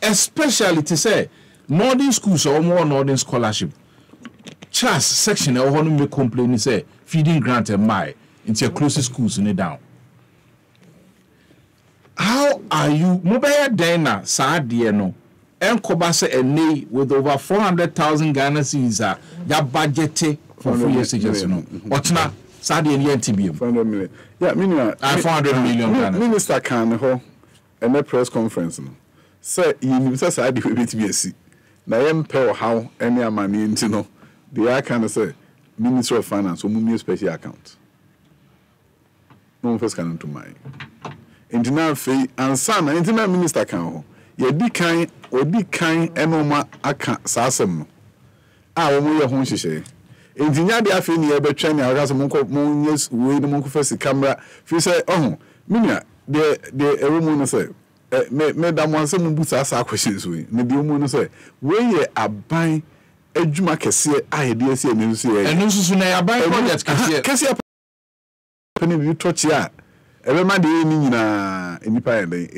especially to say northern schools or more northern scholarship. Chas section or one me complain say feeding grant and my into your closest schools in it down. How are you mobile dana sad dear no and kobase and nay with over 400,000 Ghana cedis ya budget for 4 years no what's not sad and TBM 400 million yeah meaning 400 million Ghana minister can ho and a press conference no say you say sad we be TBC na yem pay how any amani into no the can say Minister of Finance or mummy special account no first can to my Internal fee and son, internal minister can ye di kind or di kind enoma aka sasem. Ah, when we home she say. Engineer the affair near between our gas monk yes, we the monk first camera. If say, oh, Minia, the a woman say, Madam one some boots ask questions we. Maybe woman say, where ye are buying a Juma Cassia idea, see, and you see, and no sooner I buy projects Cassia penny you touch ya. Everybody in independent.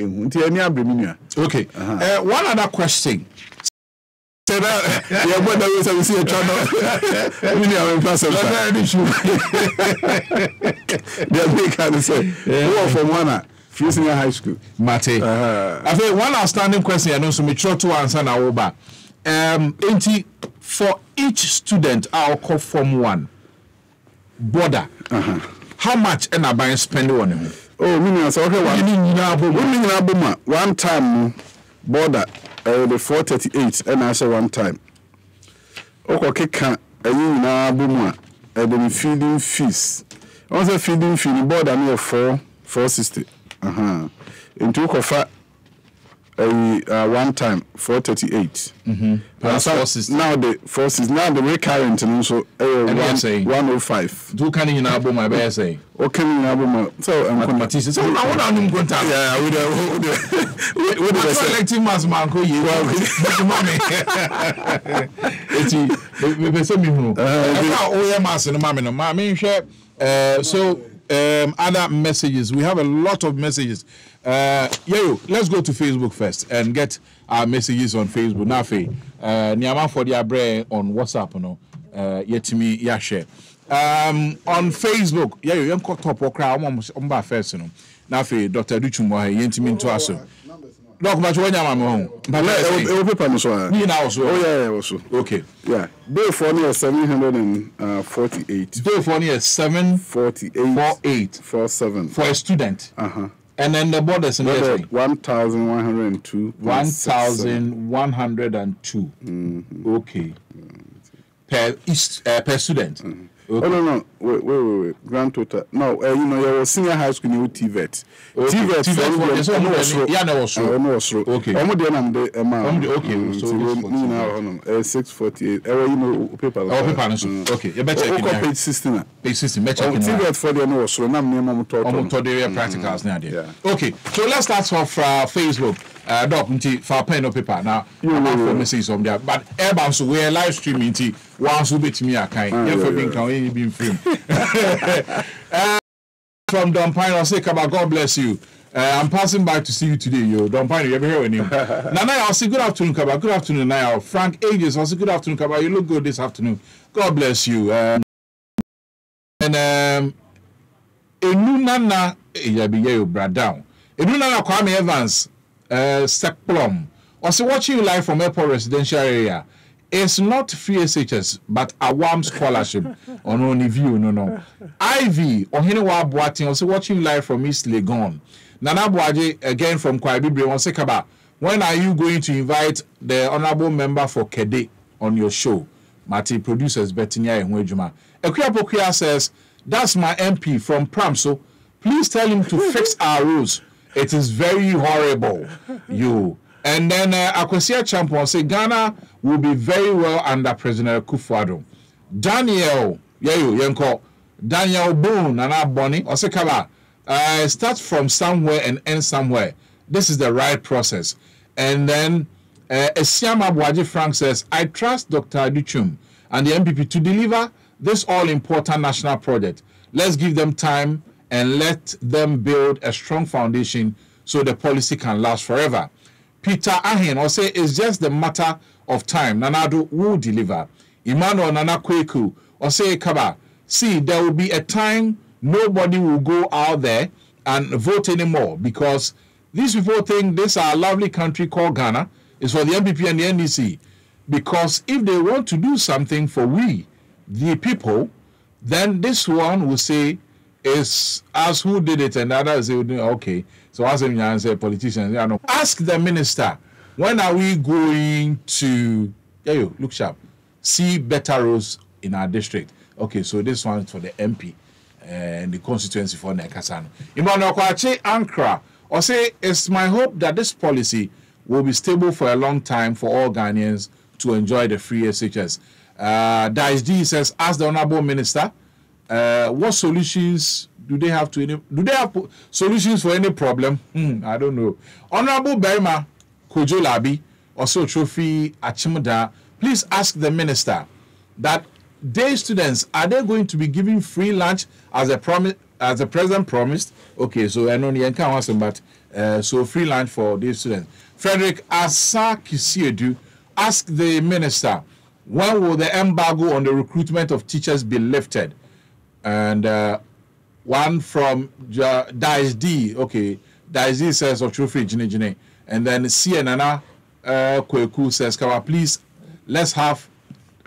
Okay. One other question. Say that your brother will see a channel. The big can say, who from one Senior High School. Mate. I think one outstanding question I know so mature to answer now over. For each student I'll call Form 1 border. How much am I spending on him? Oh, meaning so okay, one time border the 438 and I say one time. Okay, can na buma the feeding fees. Also feeding fee border near 460. Into kofa one time 438. Now the forces now the recurrent and also 105. Do can you now my bear say? O can you now so mathematician. So now what I'm going to yeah with the selecting mass man go you mommy. We say me who. Oh mass no mommy share so other messages. We have a lot of messages. Let's go to Facebook first and get our messages on Facebook. Now, Niama for the Abre on WhatsApp, yet me, yeah, share. On Facebook, you got top or crowd on first, Now, Dr. Duchumwa, Yentimin to us. Doc, but when I'm home, but also. Okay, yeah. Bill for near 748. Bill for near 748 47 for a student. And then the borders in 1,102. 1,102. Okay. Per student. Okay. Oh no, wait. Grand total. No, your senior high school you TVET. TVET okay. Okay. So 648. Paper. Okay. You better check page 16. Page 16. TVET for the no so na me practicals na there. Okay. So let's start off Facebook. Doc for pen or paper now. You have messages on there, but airbound so we're live streaming. Once you bet me a kind, you've been filmed. From Don Pine, I'll say, KABA, God bless you. I'm passing by to see you today, yo. Don Pine, you ever hear him? Nana, I'll say good afternoon, KABA. Good afternoon, Nana. Frank Ages, I'll say good afternoon, KABA. You look good this afternoon. God bless you. And Enunana, Brad down. Enunana Kwame Evans. Sekplom. Also watching you live from Airport Residential Area. It's not free SHS, but a warm scholarship on only view. No. Ivy or Hinewa Boating also watching you live from East Legon. Nana Boaje again from Kwaibibre on KABA. When are you going to invite the honorable member for Kede on your show? Marty producers Betinia and Wejuma. Ekwia says, that's my MP from Pramso. Please tell him to fix our rules. It is very horrible, you. And then Akwesiya Champion say Ghana will be very well under President Kufuor. Daniel, Daniel Boone and Bonnie, or say KABA, start from somewhere and end somewhere. This is the right process. And then Esiama Boaji Frank says, I trust Dr. Aduchum and the MPP to deliver this all-important national project. Let's give them time and let them build a strong foundation so the policy can last forever. Peter Ahin or say it's just the matter of time. Nanado will deliver. Emmanuel Nana Kweku or say Kaba, see, there will be a time nobody will go out there and vote anymore because these people think this is a lovely country called Ghana. It's for the MPP and the NDC. Because if they want to do something for we, the people, then this one will say, is us who did it, and others say, okay. So as a say, politicians, ask the minister, when are we going to, look sharp, see better roads in our district? Okay, so this one is for the MP and the constituency for Nekasano. Emmanuel Kwache Ankara, or say, it's my hope that this policy will be stable for a long time for all Ghanaians to enjoy the free SHS. Dice D says, ask the Honorable Minister, what solutions do they have solutions for any problem? I don't know. Honorable Berima Kojo Labi, also Trophy Achimada, please ask the minister that day students, are they going to be giving free lunch as the president promised? Okay, so I know you can't ask them, but so free lunch for day students. Frederick Asa Kisiedu, ask the minister, when will the embargo on the recruitment of teachers be lifted? And one from Dice D, okay, Dice D says, Trophy Jine. And then CNNA Kweku says, please, let's have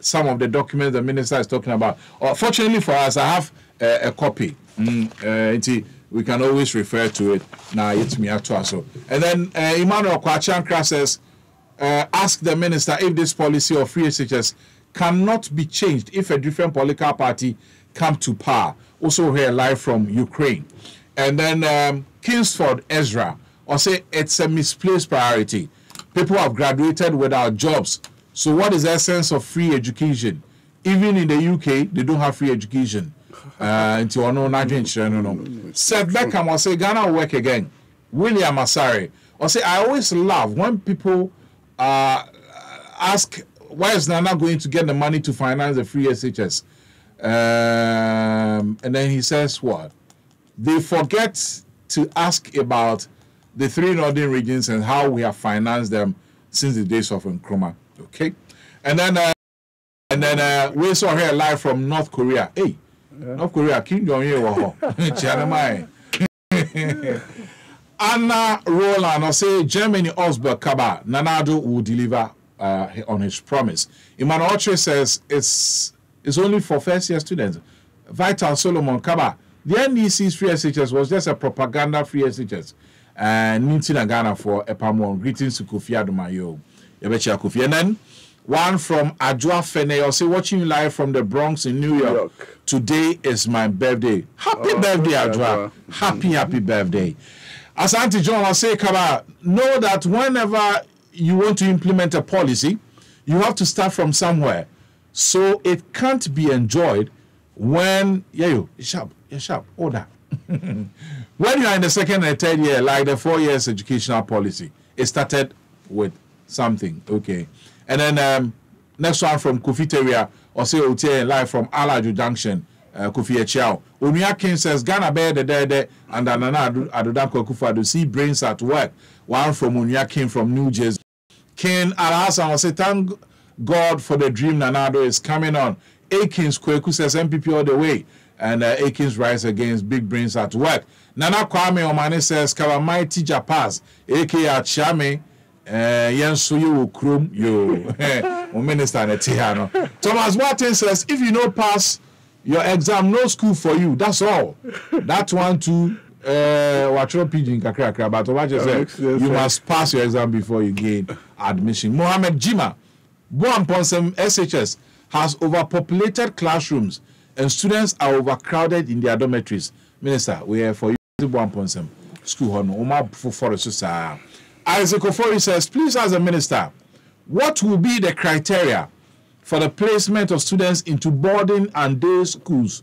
some of the documents the minister is talking about. Fortunately for us, I have a copy. We can always refer to it. Now it's me also. And then Emmanuel Kwachankra says, ask the minister if this policy of free SHS cannot be changed if a different political party come to power. Also here live from Ukraine. And then Kingsford Ezra or say it's a misplaced priority. People have graduated without jobs. So what is the essence of free education? Even in the UK, they don't have free education. Seth Beckham will say Ghana will work again. William Asare or say I always love when people ask why is Nana going to get the money to finance the free SHS? And then he says what? They forget to ask about the 3 northern regions and how we have financed them since the days of Nkrumah. Okay, and then we saw here live from North Korea. Hey, North Korea, Kim Jong Il, Anna Roland, or say Germany, Osberg, KABA, Nanado will deliver on his promise. Emmanuel Oche says it's only for first-year students. Vital Solomon, KABA, the NDC's free SHS was just a propaganda free SHS. And Nintina Ghana for Epamon. Greetings to Kofi Adumayo. Yabechi Kofi. And then one from Adwa Fene, or say watching you live from the Bronx in New York. Today is my birthday. Happy birthday, Adwa. Happy birthday. As Auntie John will say, Kaba, know that whenever you want to implement a policy, you have to start from somewhere. So it can't be enjoyed when you're sharp, order. When you are in the second and third year, like the 4 years educational policy, it started with something, okay. And then next one from Kofi Teria, or say Otie live from Alaju Junction, Kofi Echiao. Unia King says Ghana bear the dead and Anana Adodanko Kufadu see brains at work. One from Unia King from New Jersey. King Alhassan will say thank God for the dream Nanado is coming on. Akins Kweku says MPP all the way. And Akins rise against big brains at work. Nana Kwame Omane says Kawamai Tija Pass, aka Chame, Yensu you Krum, you Minister Netihano. Thomas Martin says if you no pass your exam, no school for you. That's all. That one too. Watro Pidgin Kakra, but what you say, you must pass your exam before you gain admission. Mohammed Jima, Boamponsem SHS has overpopulated classrooms and students are overcrowded in their dormitories. Minister, we are for you. Boamponsem school on Oma for Isaac Ofori says, please ask the minister, what will be the criteria for the placement of students into boarding and day schools?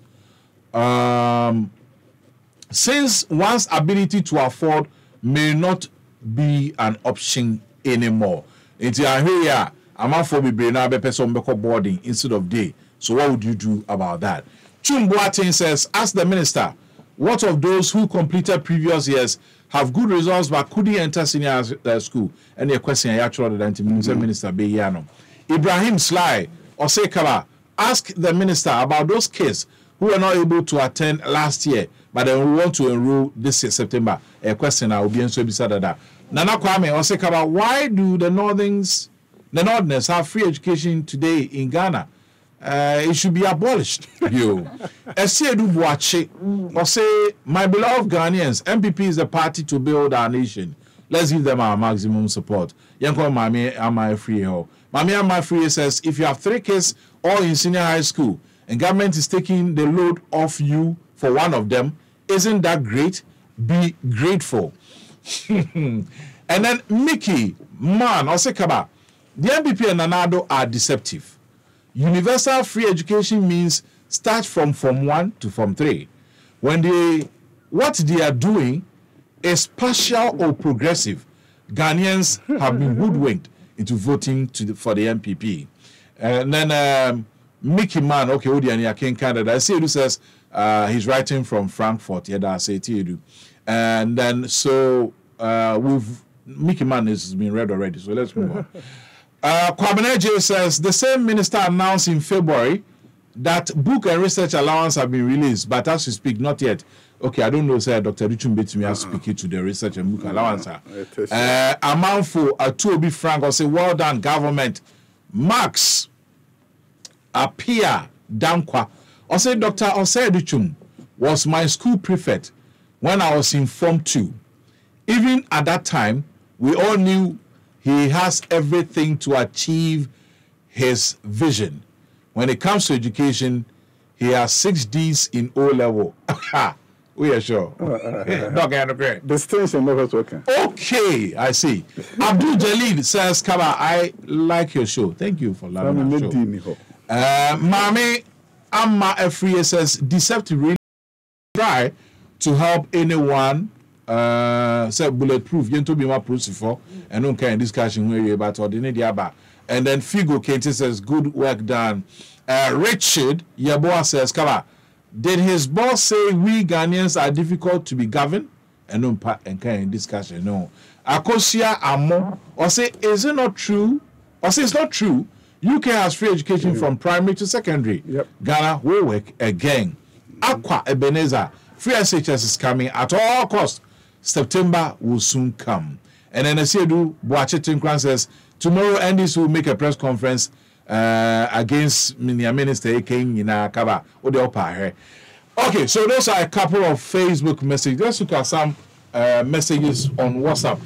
Since one's ability to afford may not be an option anymore. It's here, I'm for me bring a person boarding instead of day. So what would you do about that? Chumbuatin says, ask the minister, what of those who completed previous years have good results but couldn't enter senior school. And the question I actually the Minister Beyano. Ibrahim Sly or say KABA, ask the minister about those kids who were not able to attend last year, but they want to enroll this year, September. A question I will be answered beside that. Nana Kwame or say KABA, why do the Northerners have free education today in Ghana? It should be abolished. You, Esiedu Boache, or say, my beloved Ghanaians, MPP is the party to build our nation. Let's give them our maximum support. Yanko Mami Ama Free Ho. Mami Ama Free says, if you have 3 kids all in senior high school and government is taking the load off you for one of them, isn't that great? Be grateful. And then Mickey, man, or say KABA, the MPP and Nanado are deceptive. Universal free education means start from Form 1 to Form 3. What they are doing is partial or progressive. Ghanaians have been hoodwinked into voting for the MPP. And then Mickey Man, okay, Odiani Akin Canada. I see Edu says he's writing from Frankfurt. Yeah, that's it, Edu. And then so Mickey Man has been read already. So let's move on. Kwabene J says the same minister announced in February that book and research allowance have been released, but as we speak, not yet. Okay, I don't know, sir. Dr. Richum Betumi has speaking to the research and book allowance. Amount for a 2B franc or say, well done, government. Max Apia Dankwa or say, Dr. Osei Richum was my school prefect when I was in Form 2. Even at that time, we all knew he has everything to achieve his vision. When it comes to education, he has 6 Ds in O level. We are sure. Distinction never spoken. Okay, I see. Abdul Jalil says, KABA, I like your show. Thank you for loving our show. Mami Amma Efriye says, deceptive really try to help anyone. Say bulletproof you to be more for and don't kind discussion where you about ordinary aba. And then Figo Kente says good work done. Richard Yaboa says KABA, did his boss say we Ghanaians are difficult to be governed? And no and kind discussion no. Akosia Amo or say is it not true? Or say it's not true. UK has free education from primary to secondary. Yep. Ghana will work again. Aqua Ebenezer free SHS is coming at all costs. September will soon come. And then Esiedu Boache Tinkran says, tomorrow NDC will make a press conference against Minister King in KABA. Okay, so those are a couple of Facebook messages. Let's look at some messages on WhatsApp.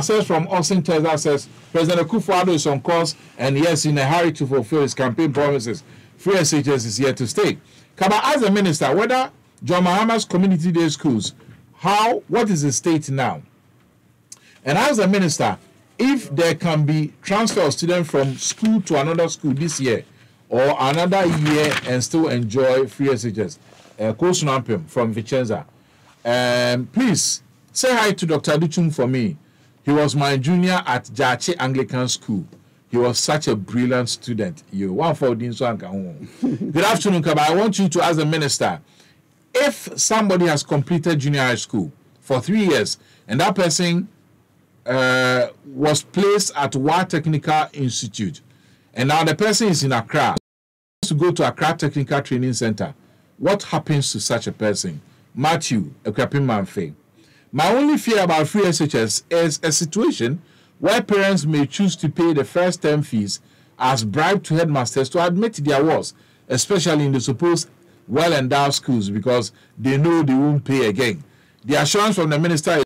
Says from Austin, Texas says, President Akufo-Addo is on course and yes, in a hurry to fulfill his campaign promises. Free SHS is here to stay. KABA, as a minister, whether John Mahama's community day schools, what is the state now? And as a minister, if there can be transfer of students from school to another school this year or another year and still enjoy free SHS, Kosunampim from Vicenza, please say hi to Dr. Duchum for me. He was my junior at Jache Anglican School. He was such a brilliant student. Good afternoon, KABA. I want you to ask the minister, if somebody has completed junior high school for 3 years and that person was placed at Wa Technical Institute and now the person is in Accra, to go to Accra Technical Training Center, what happens to such a person? Matthew Ekwapimmanfe. My only fear about free SHS is a situation where parents may choose to pay the first term fees as bribe to headmasters to admit their worst, especially in the supposed well-endowed schools because they know they won't pay again. The assurance from the minister is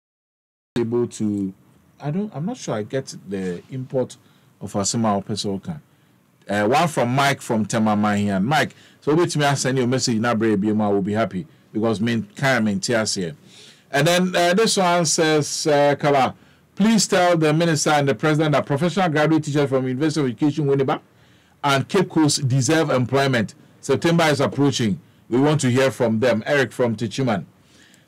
able to, I'm not sure I get the import of Asima Opesoka. One from Mike from Temamahian. Mike, so wait to me, I send you a message now, baby, I will be happy because can't tears here. And then this one says, KABA, please tell the minister and the president that professional graduate teachers from University of Education Winneba and Cape Coast deserve employment. September is approaching. We want to hear from them. Eric from Tichuman.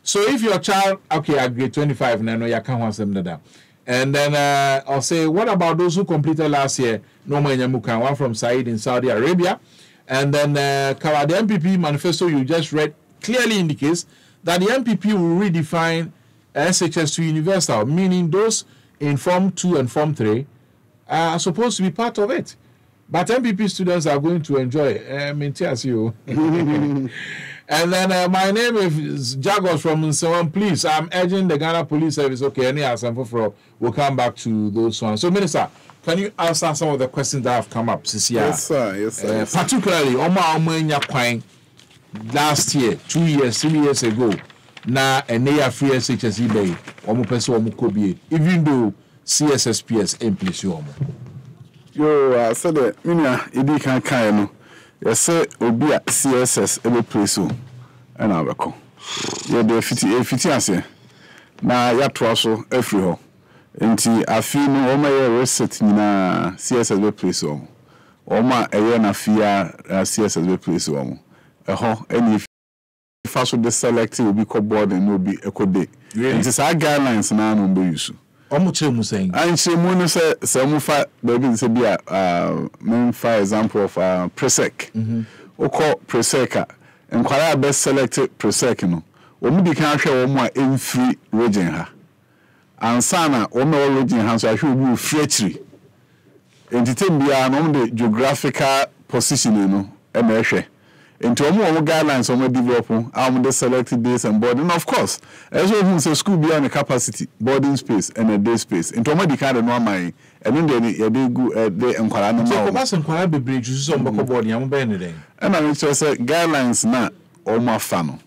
So if your child, okay, at grade 25, and I know you can't want them that. And then I'll say, what about those who completed last year? No more Nyamukan, one from Said in Saudi Arabia. And then KABA, the MPP manifesto you just read clearly indicates that the MPP will redefine SHS to universal, meaning those in Form 2 and Form 3 are supposed to be part of it. But MPP students are going to enjoy it. And then my name is Jagos from Nsewan. Please, I'm urging the Ghana Police Service. Okay, any answer for we'll come back to those ones. So, Minister, can you answer some of the questions that have come up this year? Yes, sir. Yes, sir. Particularly, last year, 2 years, 3 years ago, na a free SHS bay, even though CSSPS in place. Yo, said the Minia, Idi can kind. Yes, sir, Obia CSS every place. And I will yeah, the 50 answer. Now, Yatwaso, every hole. Enti afi no oma ye reset nyina CSS be place o oma eye na fia CSS be place o eho eni fa so the select will be co board and will be ekode enti sa guidelines na no be use omo che mu sen an che mu no se mu fa baby se bia men for example of presec oko presec enkwara be select presec no omu di kan hwe omo a emfree region ha ansana omo origin hanso ahwe obi ofriachiri entitem bia no the geographical positioning no e na ehwe enti omo guidelines omo develop am the selected days and boarding of course as we say school bia on capacity boarding space and a day space enti omo di kind no amai eno de dey go dey enkwara no so ko enkwara bebre ju so mbako boarding am be ne den and I say guidelines na omo afa no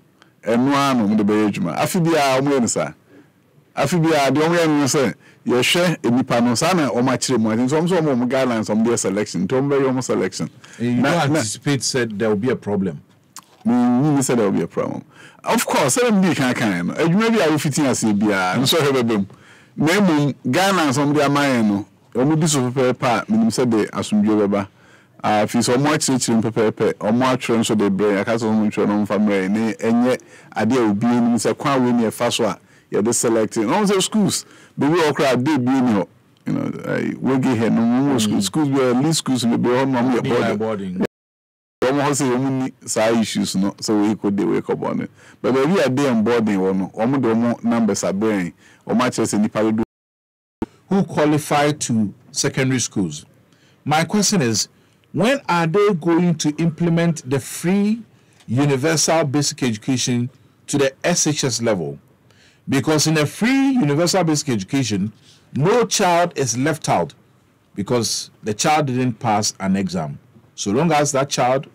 eno anu de be adwuma afi bia omo enisa afibia de onwe enu say ye hwe enipa no sa na o ma kire mu ati so mo guidelines on their selection to be your selection you don't anticipate said there will be a problem me said there will be a problem of course say me kan no adwuma bia wo fitin ase bia no so hebebem na emu guidelines on their mind no o mu diso pepe minim say de asumdwe beba fi so mo kire pepe o mo atwere so de brain aka so mo ntwe no family ne enye ade obi nim say kwa we ne fa so a yeah, they selecting. No say schools, but we all crowd they be you know, we get here no schools be at least schools be on boarding. Almost say we say issues no, so we could they wake up on it. But we are there on boarding one, almost numbers are being or much as any do. Who qualify to secondary schools? My question is, when are they going to implement the free universal basic education to the SHS level? Because in a free universal basic education, no child is left out because the child didn't pass an exam. So long as that child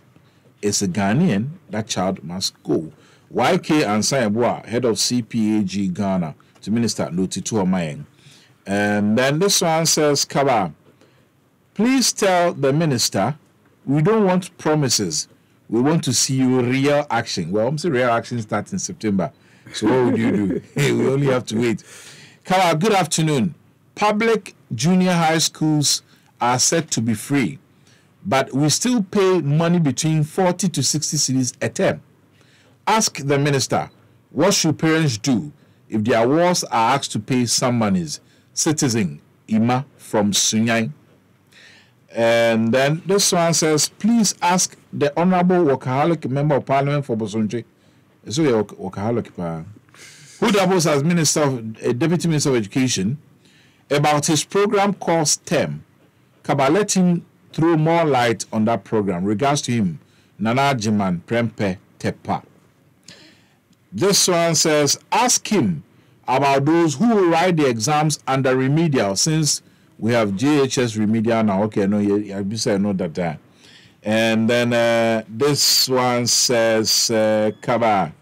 is a Ghanaian, that child must go. YK Ansayabwa, head of CPAG Ghana, to Minister Lotitu Omayeng. And then this one says, KABA, please tell the minister, we don't want promises. We want to see real action. Well, I'm saying real action starts in September. So what would you do? Hey, we only have to wait. KABA, good afternoon. Public junior high schools are set to be free, but we still pay money between 40 to 60 cedis a term. Ask the minister, what should parents do if their wards are asked to pay some monies? Citizen Ima from Sunyang. And then this one says, please ask the Honorable Workaholic Member of Parliament for Bosonje. So you're workaholic, who doubles as Deputy Minister of Education, about his program called STEM. KABA, let him throw more light on that program. Regards to him, Nana Jiman Prempe Tepa. This one says, ask him about those who will write the exams under remedial, since we have JHS remedial now. Okay, no, I know that. And then this one says, KABA,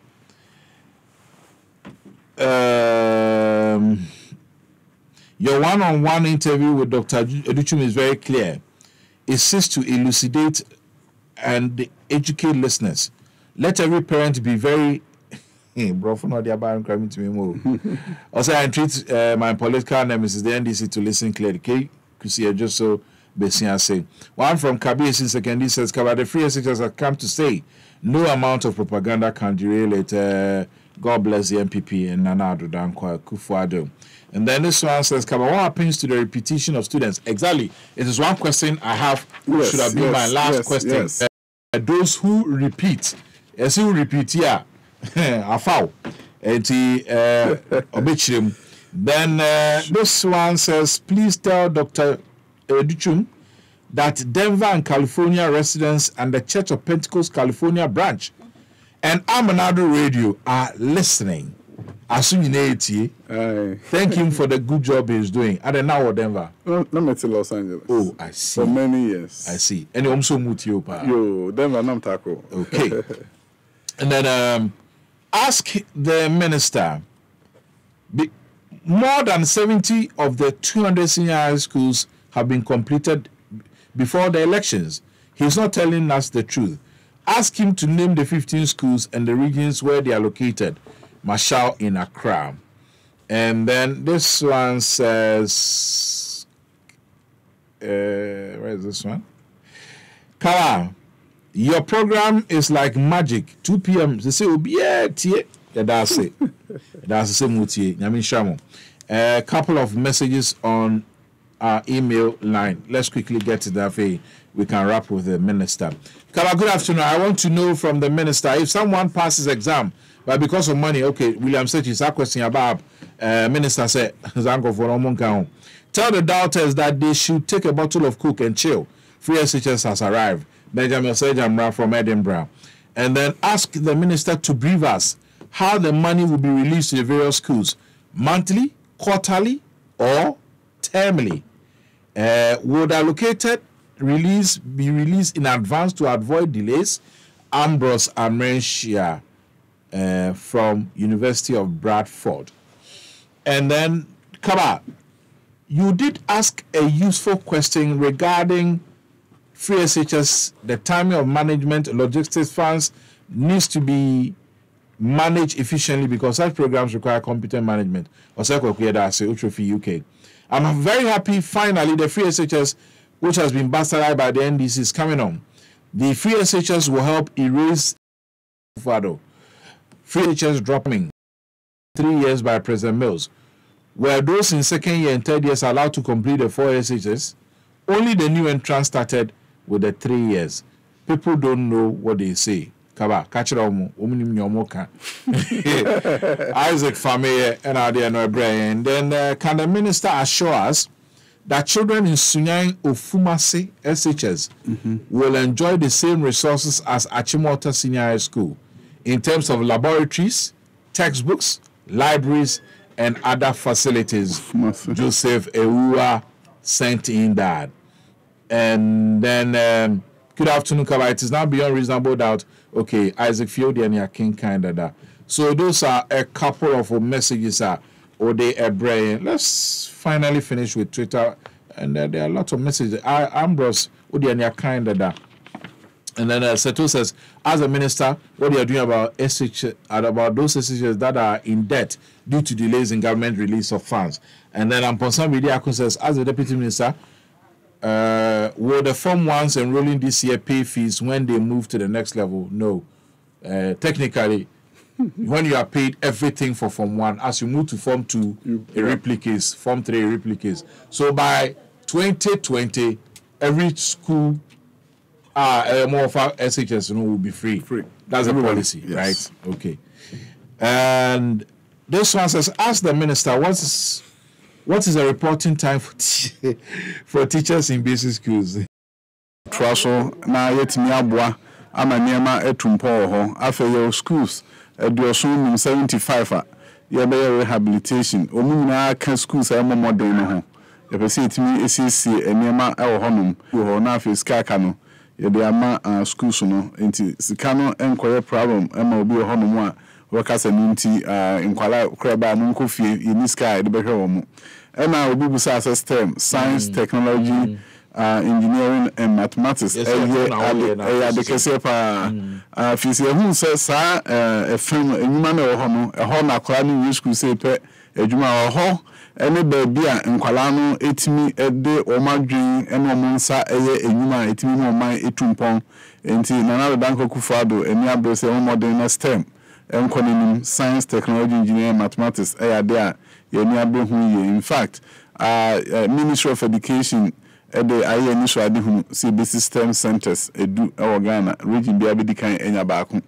your one-on-one interview with Dr. Educhum is very clear. It seeks to elucidate and educate listeners. Let every parent be very... bro, for not the about coming to me more. Also, I entreat my political nemesis, the NDC, to listen clearly. Okay, you see, just so Bessia say. One from KBS secondary says, KABA, the free SHS have come to stay. No amount of propaganda can derail it. God bless the MPP and Nana Adodankwa Kufuado. And then this one says, KABA, what happens to the repetition of students? Exactly. It is one question I have, which should have been my last question. Yes. Those who repeat, as who repeat here, are foul. Then this one says, please tell Dr. Educhum that Denver and California residents and the Church of Pentecost California branch and Amanado Radio are listening. Thank him for the good job he's doing. And then now Denver. No, me to Los Angeles. Oh, I see. For many years. I see. And I'm so mutio. Yo, Denver, nam taco. Okay. And then ask the minister. More than 70 of the 200 senior high schools have been completed before the elections. He's not telling us the truth. Ask him to name the 15 schools and the regions where they are located. Marshall in Accra. And then this one says, where is this one? KABA, your program is like magic. 2 p.m. They say, that's it. That's the same with you. A couple of messages on our email line. Let's quickly get to that. We can wrap with the minister. KABA, good afternoon. I want to know from the minister if someone passes exam, but because of money, okay, William said his question about minister said, tell the doubters that they should take a bottle of Coke and chill. Free SHS has arrived. Benjamin Sejamra from Edinburgh. And then ask the minister to brief us how the money will be released to the various schools, monthly, quarterly, or termly. Would allocated release be released in advance to avoid delays? Ambrose Amenshia from University of Bradford. And then, KABA, you did ask a useful question regarding free SHS. The timing of management, logistics funds needs to be managed efficiently because such programs require competent management. UK. I'm very happy finally the free SHS, which has been bastardized by the NDC, is coming on. The free SHS will help erase Fado. Free SHS dropping 3 years by President Mills. Were those in second year and third years allowed to complete the 4 SHS? Only the new entrants started with the 3 years. People don't know what they say. KABA, catch it on Isaac Fameye and Adia no Brain. And then can the minister assure us that children in Sunyang Ofumase SHS will enjoy the same resources as Achimota Senior High School in terms of laboratories, textbooks, libraries, and other facilities? Joseph Ewa sent in that. And then, good afternoon, KABA. It is now beyond reasonable doubt. Okay, Isaac Fiodi and Yakin kind of that. So those are a couple of messages. Ode Ebrahim. Let's finally finish with Twitter. And there are a lot of messages. Ambrose, Ode and Yakin that. And then Seto says, as a minister, what are you doing about about those SHS that are in debt due to delays in government release of funds? And then Amponsan Bidiakun says, as a deputy minister, will the Form 1s enrolling this year pay fees when they move to the next level? No. Technically, when you are paid everything for Form 1, as you move to Form 2, it replicates, Form 3 replicates. So by 2020, every school more of our SHS will be free. That's a policy, yes. Right? Okay. And this one says, ask the minister, what is the reporting time for teachers in basic schools? Traso na yetimi aboa ama niema etumpo ho afa your schools eduosun 75 ye be rehabilitation omunyina ka schools e modern no ho ye be say etimi esisi niema e wo honum ho na afa skaka no ye de ama schools no enti sika no enkoye problem ama obi ho honum a wakasa ninti inkwala kreba no nkofie yeni sky de behwe wo mu ena obi bu sa system science technology engineering and mathematics the kese pa fisi ehun se sa efem enyuma na wo ho no ho na kwala ni school se pe edwuma ho ene ba bia nkwala no etimi de omadwen ene omonsa eye enyuma etimi no oman etumpon enti nana danko kufado eni abrose modern na stem enkonim science technology engineering mathematics there yeni abehu ye. In fact Ministry of Education the aye initial ade hu see basic STEM centers edu Ghana region bia be dikan enya baako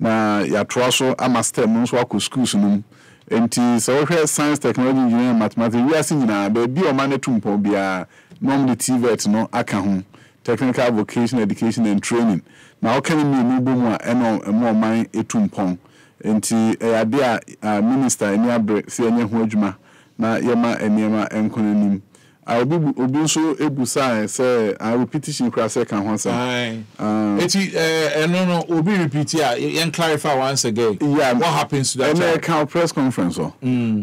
na ya troso ama STEM nso akọ schools no enti so we science technology engineering mathematics we are nyina ba bi o ma na tumpo bia normally TVET no aka ho technical vocational education and training na o kan mi mu bomu a eno mo man etumpon enti ade a minister eni abre se enye ho adwuma na yema eniema enkonanim obi nso ebusa say a repetition class kan ho say eti no obi repeat here and clarify once again what happens to that and a press conference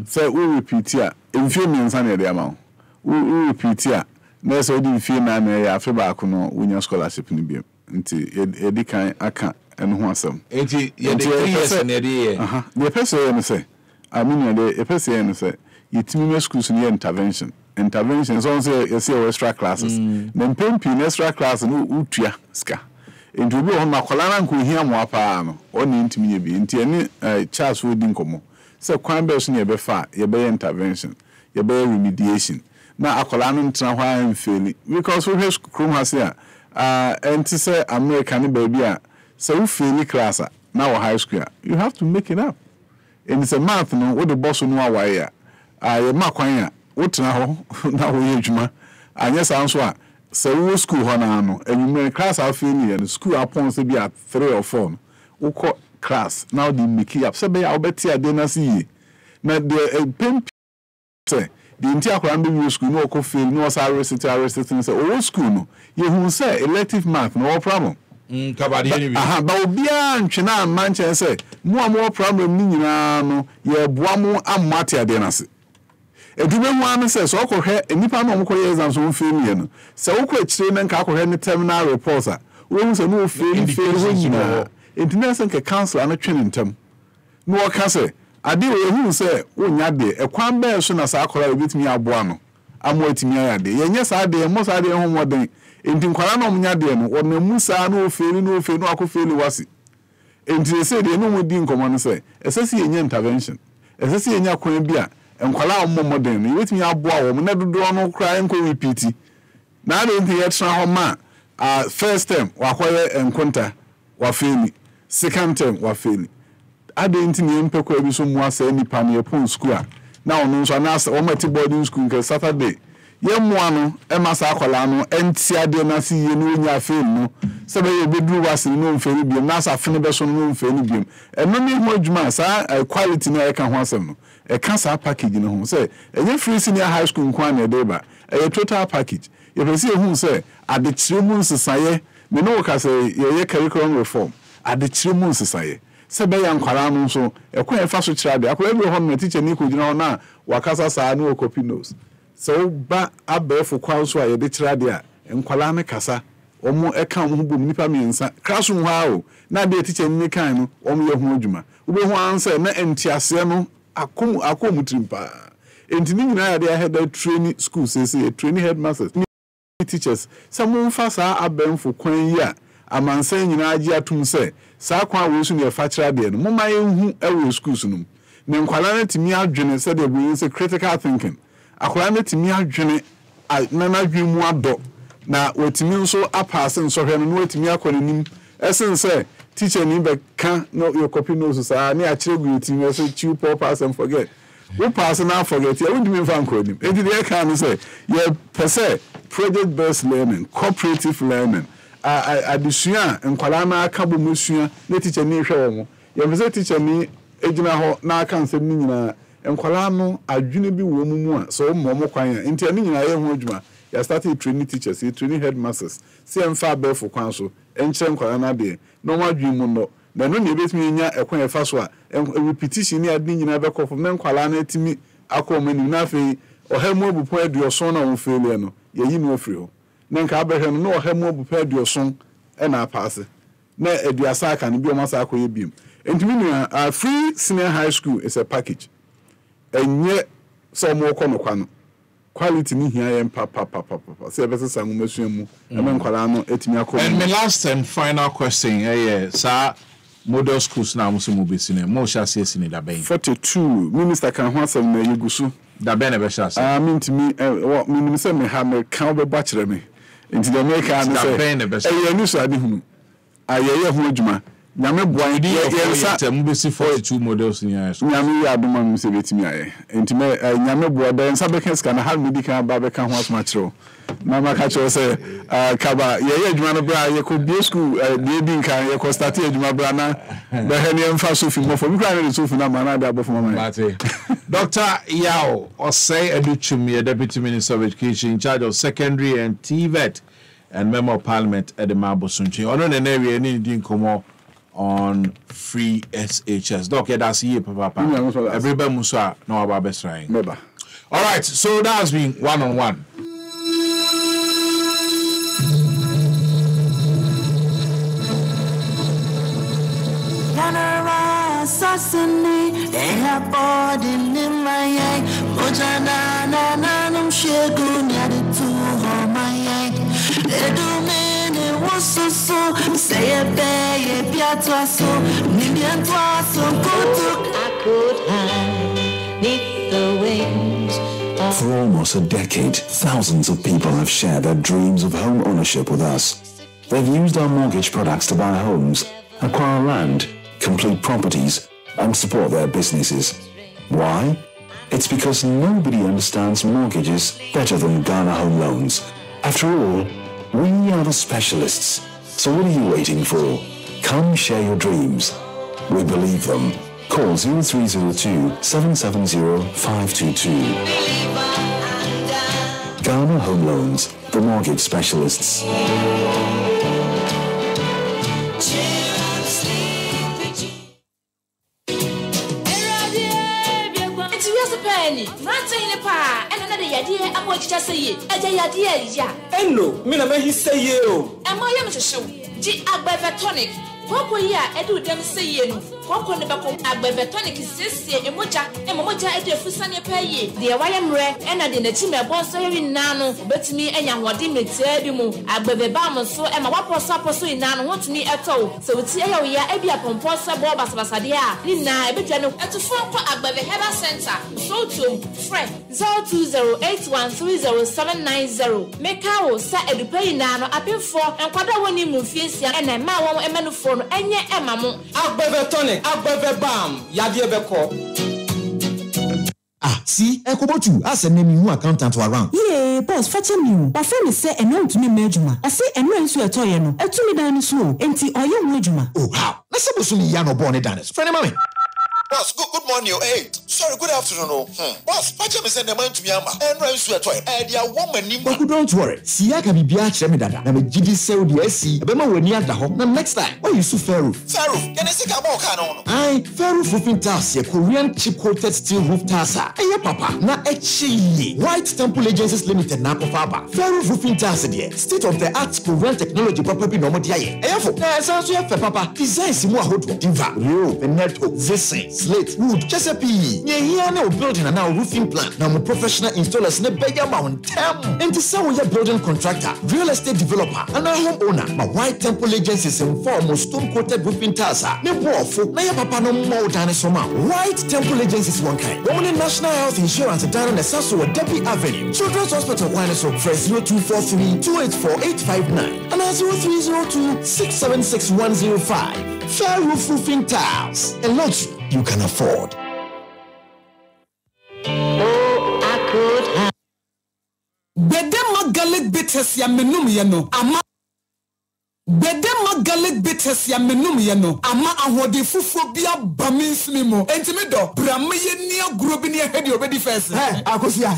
say we repeat here in few minutes na dey amount we repeat here na say odi few na ya afi ba ko no wonya scholarship ni bi nti edi kan aka eno ho asem enti ye dey 3 years na dey here the person you say I mean the person you say yitimi me schools ni intervention so say you see extra classes then pempi extra class no utua ska enti obi ho makola na nko hia mo apa no oni ntimi ye bi enti eni Charles Wodin komo say kwan be so ne be fa ye be intervention ye be remediation na akola no ntra ho an feli because we school has here enti say American baby a say we feli class na high school you have to make it up and it's a math no what the boss no awire ye makwan a wotena ho na wo yedwuma anya sanso a se wo school ho na no enwume class afeni and school upon se be at 3 or 4 wo class now the make up se be ya obeti ade na see na the pimp say the entire kwambe school no ko fail no sa resist say o school no ye hu say elective math no problem kabadi anyway ba obia ntwena manche say mo problem ni nyina no ye boa mo amate ade na se edube ho an say so okohwe enipa no omkoye exam so fail no se okọ akire na nka akohwe ne terminal reports a wo hu se no fail ho nyina entinese nke council an twene ntam no oka say ade wo hu se wonya de ekwan be so na sa akora obetimi aboa no amo atimi ayade yenye sa de mo sa de ho moden enti nkwara no omnya de no wona musa no fail no akofeli wasi enti se de no mudi nkomo no se esesi yenye intervention esesi yenya kwan bia enkwala omomodern ni wetimi aboa wo na dodo no kra enko repeat na de nti yetra ho ma first term wakoye enkonta wa fail second term wa fail ade nti ni empekwa bi so mu asa nipa na epon school a na ono nso na asa o mati boarding school nke Saturday ye mua no e masa akola no enti ade na si ye no nya fail no se be ye bedru wase no mferi bi na asa fene be so no mferi bi eno ni ho adwuma sa quality na e ka ho asem no e ka sa package no ho say enye free senior high school nkwa na de ba e total package ye pese hu say ade kiremu nsesaye me no ka say ye curriculum reform ade kiremu nsesaye se be ya nkwara no so e kwa e fa so kira de akola bi ho no teacher ni ko gina ho na wakasa sa no copy notes so ba abefo kwa so a ye de kira de a nkwala ne kasa omo eka omo bom nipa miensa classroom ha o na de teacher ni kan no omo ye ho adwuma ube ho ansa na entiase no akom trimpa entini nyina ya de head training school say training headmasters teachers some fasa abemfo kwan yi a amansan nyina agi atum say sa kwa wo su ne fa kira de no moma yenhu ewe schools no ne nkwala na timi adwene say de bu say critical thinking akwala na timi adwene na dwemu ado na wotimi nso apase nso hwe no wotimi akonanim esen say teacher ni be kan no your copy notes sa na akire gu timi so chew pass and forget we pass na forget you won't me fan konim e dey kan say you per project based learning cooperative learning adisua nkwala na aka bo musua na teacher ni hwe wo you be teacher ni ejina ho na aka nsem ni nyina nkwala no adwene bi wo mu a so mo kwan nti ani nyina ye ho adwuma ya started training teachers training headmasters see emfa abefo kwan so enkyere nkwala na de no wadwi mu no na no ne betimi nya ekwan efa so a repetition ni ade nyina be kofo na nkwala na etimi akomani na afei ohemu abupo aduoson na won failure no yeyi no afiri ho na nka abehwe no ohemu abupo aduoson e na pass na aduasa aka ne bi o masa akoye biem entimi ni free senior high school is a package enye so mo kono kwano quality ni here yem pa say be say ngum asuamu e me nkwala no etimi akọ. And my last and final question sir model schools na musu be sine mo sha se sine da ben 42 minister kan ho asem na yegusu da ben e be sha se mintimi minimi say me ha me kan be ba kire me nti da make an say e ye ni so ade hunu ayeye ho adwuma nyame boa ye mu besi 42 models in ya so nyame ya adoma mu se betimi aye entime nyame boa da nsa beka ska na har mudi kan ba beka ho asma kiro na maka cho se kaba ye adwuma no bra ye ko bi school bi di kan ye ko start adwuma bra na ba he ne mfa sofi mo fo bi kan ne sofi na ma na da bofo mama Dr. Yao Osei Educhumi, Deputy Minister of Education in charge of secondary and TVET and Member of Parliament at the Mabosunchi. On an area any didn't come on free SHS. Doc, that's here, Papa. Everybody Musa know about best trying. All right, so that has been one-on-one. Sassani, they have bought in my eye. Mojana, Nanum, Shagun, Yadi to my eye. They do mean it was so, say a bay, a piazza, so, million twice, so good. I could hide neath the wings. For almost a decade, thousands of people have shared their dreams of home ownership with us. They've used our mortgage products to buy homes, acquire land, complete properties, and support their businesses. Why? It's because nobody understands mortgages better than Ghana Home Loans. After all, we are the specialists. So what are you waiting for? Come share your dreams. We believe them. Call 0302 770 522. Ghana Home Loans, the mortgage specialists. Hello, me na me say you. Am I am to show? G Agbevetonic. Koko ya edu dem say no. Koko ne beko Agbevetonic is emoja edefusane paye. De wayemre ena de nachi me bon so yewi nano betimi enya hode metia bi mu Agbeveba mo so e ma waposo inano wotumi eto. So ti eya we ya ebi apompo so bo basabasade a ni na ebetwa no etufo ko Agbeve Herbal Center. So to friend 0208130790. Meka wo sa edupayi nano apemfo enkwada woni mu fiesia ena ma won emanufo no enye emamo Agbevetonic Agbevebam yade beko. See, Ekobotu, as a name you accountant around. Yeah, boss, fetch me. My friend say, and no to me, Majuma. I say, and no to a toyano, and to me down slow, and see, or you, Majuma. Oh, how? Let's suppose you Yano born it dance. Friend of mine. Boss, good morning. Hey, sorry, good afternoon. Boss, Pacha me send a man to Yama and run to a toy. And your woman, don't worry. See, I can be Biach Dada. I'm a GD sell the SC. Bema when you're at the home. Now, next time, why you so fair roof? Fair roof, can I say a more canon? Aye, fair roof roofing tiles, a Korean chip coated steel roof tiles. Hey, papa, na echi. White Temple Agencies Limited, Nako Faba. Fair roof roofing tiles, dear. State of the art Korean technology, property, no more. Hey, now, sounds you have papa. Design Simua Hoto, Diva, Rio, Veneto, Zissing, slate, wood, Chesapeake. Yeah, here now building and now roofing plan. Now, my professional installers, ne beg amount, and to sell your building contractor, real estate developer, and a homeowner. My White Temple Agencies inform stone coated roofing tiles. Ne powerful, na ya papa no more than a summer. White Temple Agencies one kind. Women National Health Insurance down on the Sasso Debbie Avenue. Children's Hospital Wireless of Press 0243 284 859 and 0302 676 105. Fair roof roofing tiles. A luxury you can afford. Oh, I could have. Bedema garlic bitters ya menum ye no. Ama Bedema garlic bitters ya menum ye no. Ama ahode fufu bia bamins mi mo. Entime do brame ye ni agro bi ni hedi obedi first. Akosia.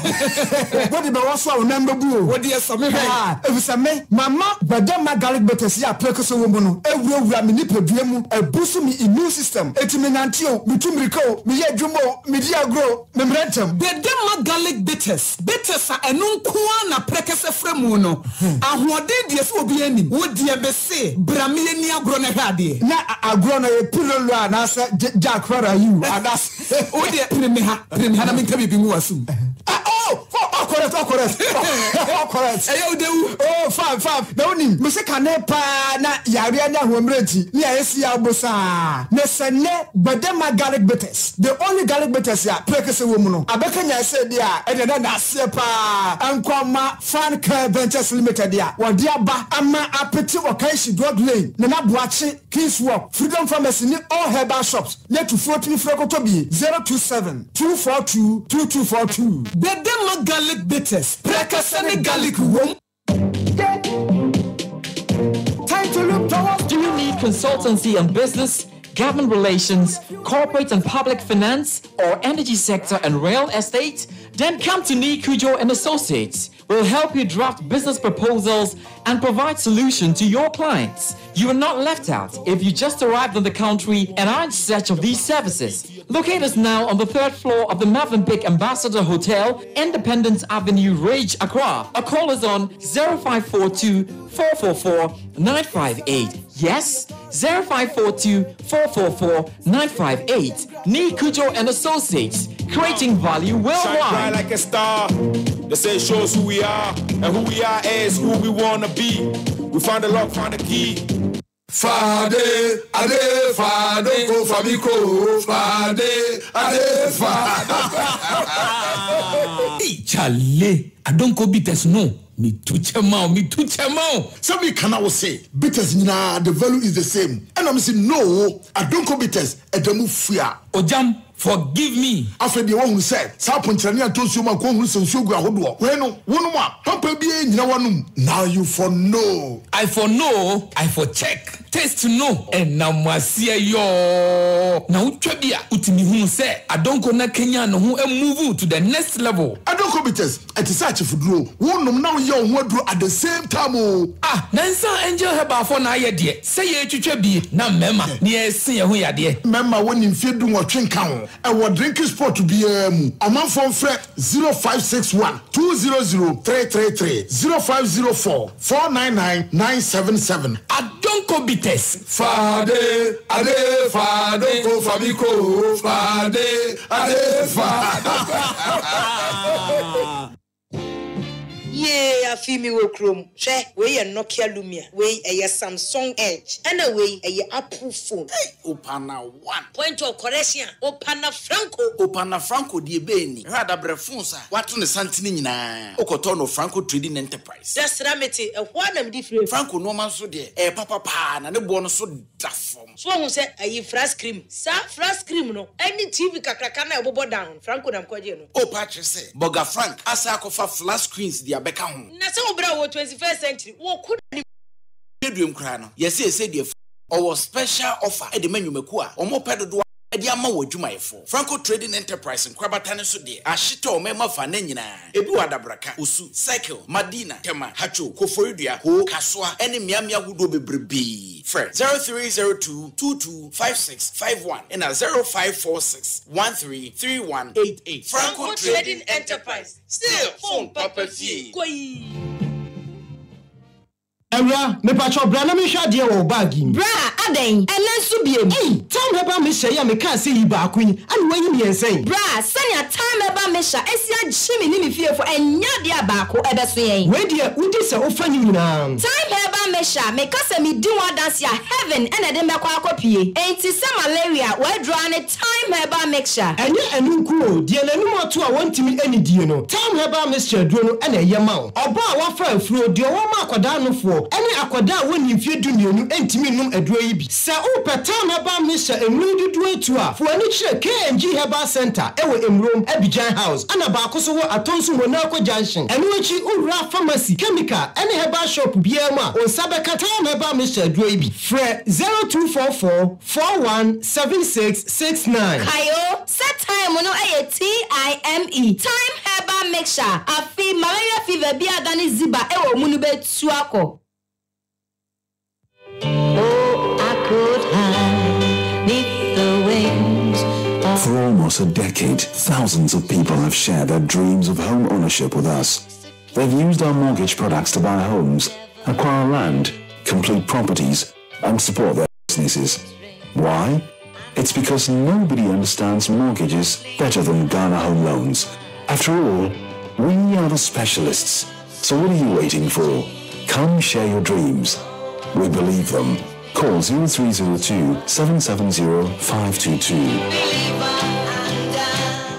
What the waso o number bu. What the some Efusame mama bedema garlic bitters ya prekoso wo mu no. Ewura mi ni pedua mu ebusu mi immune system. Etime nantio, mi tumriko, mi ye dwumo, mi di agro, mi mrentem. Bedema garlic bitters. Bitters a enu kwa na prekese fremu no. Ahode die so obi anim. Wo die say brame ni agro na hade na agro na e pilolo na sa jack for you and that's o de premi ha na me ntabi bi mu asum oh Ayo dewu. Oh, fine. Na oni, me se kane pa na yare anya homreti. Ni ayesi abosa. Ne sene Bedema garlic bitters. The only garlic bitters ya prekese wo mu no. Abeka nya se dia e de na ase pa. Ankoma Fan Care Ventures Limited ya. Wodi aba ama apeti okanshi drug lane. Na boache Kings Walk, Freedom Pharmacy ni all herbal shops. Let to 40 frekoto bi 027-242-2242. Bedema garlic bitters. Prekese garlic wo. Time to look towards. Do you need consultancy on business, government relations, corporate and public finance, or energy sector and real estate? Then come to Nikujo and Associates. We'll help you draft business proposals and provide solutions to your clients. You are not left out if you just arrived in the country and are in search of these services. Locate us now on the 3rd floor of the Mavenpick Ambassador Hotel, Independence Avenue, Rage, Accra. Or call us on 0542-444-958. Yes, 0542-444-958. Nikujo and Associates, creating value worldwide. Shine like a star. They say it shows who we are, and who we are is who we wanna be. We find the lock, find the key. Fade, ade, fade, go famiko. Fade, ade, fade. Hey, Charlie, I don't go bitters no. Me too chemo. Somebody can say bitters na the value is the same. And I'm saying no, I don't go bitters at the move fear. Ojam, forgive me. After the one who said, Sapunchania told you my congress and sugar hodo. Bueno, one more, Papa be in one. Now you for no. I for no, I for check. Test to know. And now Masia yo. Now Trebia, Utimi who say, I don't go na Kenya no who move to the next level. I don't go bitters at the search for draw. One now you want at the same time. Ah, Nansa angel heba for na ye dear. Say ye Trebi, na mema, near see who ya dear. Member when in field doing what drink count. And what drinking sport to be a man from fret 0561 200 333 0504 499 977. I don't go bitters. Fade, ade, fade, go famiko. Fade, ade, fade. Yeah, I feel me wo chrome. She, we a Nokia Lumia. We a Samsung Edge. And away a Apple phone. Hey, Opana 1. Point of correction. Opana Franco. Opana Franco di Beni. Rada brefunsa. What on the Santini na. Okotono Franco Trading Enterprise. Just ramete a one of different. Franco no man so de. E papa pan and the bonus so daffom. So who say a fresh cream. Sa fresh cream no. Any TV kakrakana bobo down. Franco nam kwajeno. O patch say. Boga Frank. Asa kofa flat screens di abeka ho. Na se obra wo 21st century. Wo could Bedroom crano. Yes, said the our special offer at the menu mekua. Omo pedo do Ediama Wajumaifo. Franco Trading Enterprise in Krabatane Sudi. Ashito Mema Fanenina. Ebu Adabraka. Usu. Cycle. Madina. Tema. Hacho. Koforidia. Ho. Kaswa. Any Miamia Hudo Bebribi. Fred. 0302-225651. And a 0546-133188. Franco Trading Enterprise. Still phone Papa Fee. Ewra, me pacho bra na me hwa de wo bag yi. Bra, aden, enensu biem. Time heba me hye ya me ka se yi ba akun. Ani wanyi me ensen. Bra, sanya time heba me hya esi agye me ni me fiefo enya de abako ebeso yen. We de udi se ofa nyina. Time heba me hya me ka se me di wa dance ya heaven ene de mekwa akopie. Enti se malaria we draw ne time heba mixture. Enye enu nkuo, de nanum ato a wontimi ani die no. Time heba mixture duro no ene ye ma wo. Oba a wafa afuro de wo ma akwada no fo. Any akwada woni mfie dumienu entimi num aduro yi bi. Se o petam heba misha emru dudu etu a. Fo ani kire KNG Herbal Center ewo Emrom Abidjan House. Ana ba akoso wo atonso Monaco Junction. Enu echi ura pharmacy chemical any herbal shop bia ma. On sabeka tam heba misha aduro yi bi. Fre 0244 417669. Kayo set time no TIME. Time Herbal Mixture. Afi malaria fever bia dani ziba ewo munu betu akọ. For almost a decade, thousands of people have shared their dreams of home ownership with us. They've used our mortgage products to buy homes, acquire land, complete properties, and support their businesses. Why? It's because nobody understands mortgages better than Ghana Home Loans. After all, We are the specialists. So what are you waiting for? Come share your dreams. We believe them. Call 0302 770 522.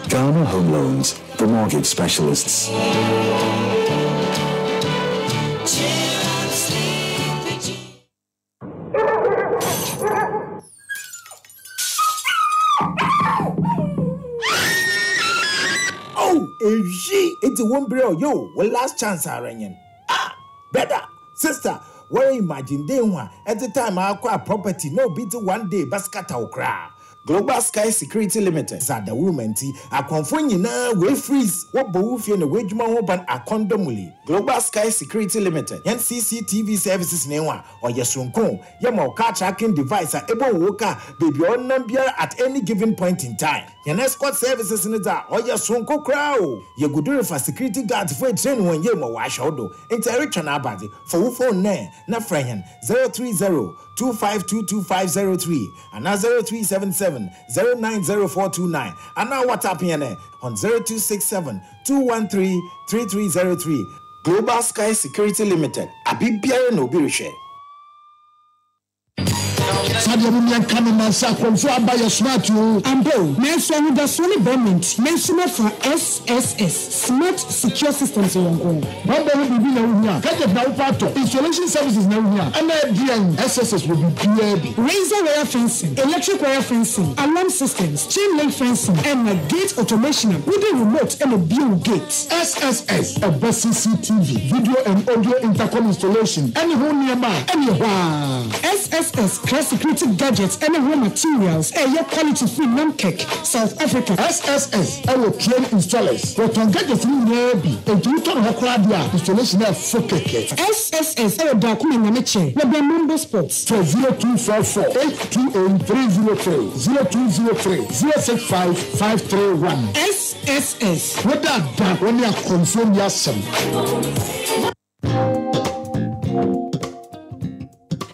Ghana Home Loans, the mortgage specialists. It's a one bro, yo, well, last chance, Aranyan. Ah, brother, sister, where imagine they want at the time I acquire property, no bit one day, basket or cry. Global Sky Security Limited. Sad the woman tea. A confound na we freeze. What boof in the wage man open a condomuli. Global Sky Security Limited. Yan CCTV services newa or yasunko. Yamo car tracking device a ebo woka baby on number at any given point in time. Yan escort services in the or yasunko crow. Ye good do for security guards for a train when you mo wash odo. Interaction abadi for who phone ne na friend 030 2522 and now 0377-090429 and now WhatsApp here on 0267-213-3303. Global Sky Security Limited. Abibia no birishe. Sadia Mumian Kanama Sakon for Abaya Smart you. Ambo, Nelson with the Sony Government, mention for SSS, Smart Secure Systems in Hong Kong. Bamba will be now. Get it now part of installation services now here. And then SSS will be PAB. Razor wire fencing, electric wire fencing, alarm systems, chain link fencing, and a gate automation with a remote and a build gate. SSS, a best CCTV, video and audio intercom installation. Any home nearby, anywhere. SSS, class security gadgets and raw materials, a year quality free non-cake, South Africa. SSS, our train installers. What can get the free nearby, and you can have installation of focus. SSS, our document on the chain, with the member sports. For 0244 828 303 0203 065 531. SSS. What that when you are confirmed yourself.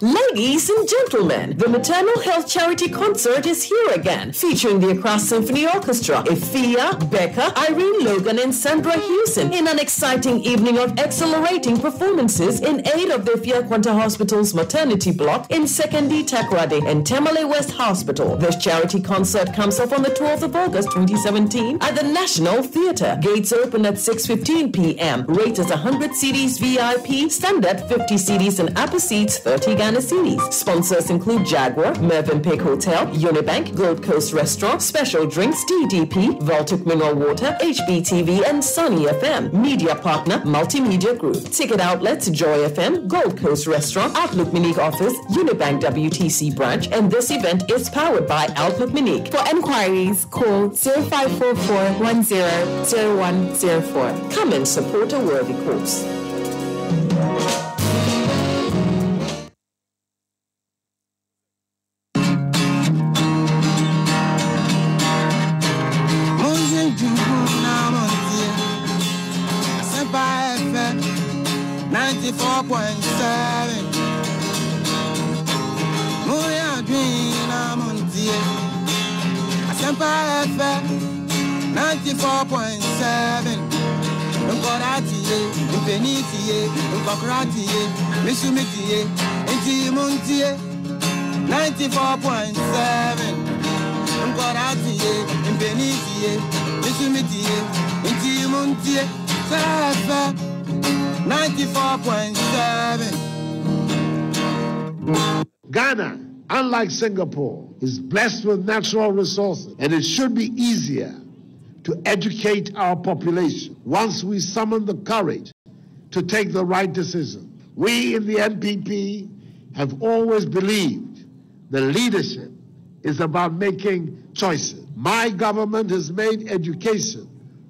Ladies and gentlemen, the Maternal Health Charity Concert is here again, featuring the Accra Symphony Orchestra, Ifia, Becca, Irene Logan, and Sandra Hewson in an exciting evening of exhilarating performances in aid of the Ifia Quanta Hospital's maternity block in 2nd D Takoradi and Tamale West Hospital. This charity concert comes off on the 12th of August 2017 at the National Theatre. Gates open at 6:15 p.m. Rate is 100 CDs VIP, standard 50 CDs, and upper seats 30 Ghana CDs. Sponsors include Jaguar, Mervyn Peak Hotel, Unibank, Gold Coast Restaurant, Special Drinks, DDP, Voltic Mineral Water, HBTV, and Sunny FM. Media partner, Multimedia Group. Ticket outlets, Joy FM, Gold Coast Restaurant, Outlook Minique Office, Unibank WTC Branch, and this event is powered by Outlook Minique. For enquiries, call 0544-100104. Come and support a worthy cause. Misumitie, Intimuntie, 94.7. Mkoratie, Impenitie, Misumitie, Intimuntie, 94.7. Ghana, unlike Singapore, is blessed with natural resources, and it should be easier to educate our population once we summon the courage to take the right decision. We in the NPP have always believed the leadership is about making choices. My government has made education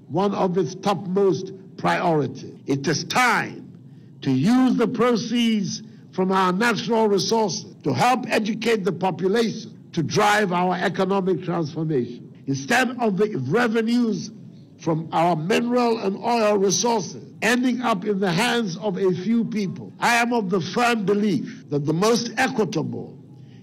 one of its topmost priorities. It is time to use the proceeds from our natural resources to help educate the population to drive our economic transformation. Instead of the revenues from our mineral and oil resources ending up in the hands of a few people, I am of the firm belief that the most equitable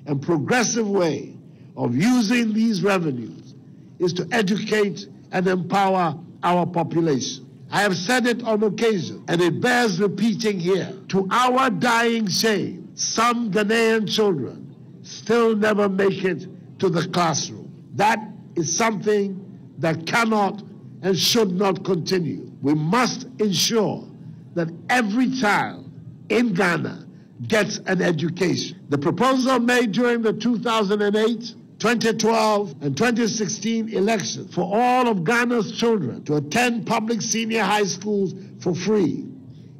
and progressive way of using these revenues is to educate and empower our population. I have said it on occasion, and it bears repeating here. To our dying shame, some Ghanaian children still never make it to the classroom. That is something that cannot and should not continue. We must ensure that every child in Ghana gets an education. The proposal made during the 2008, 2012, and 2016 elections for all of Ghana's children to attend public senior high schools for free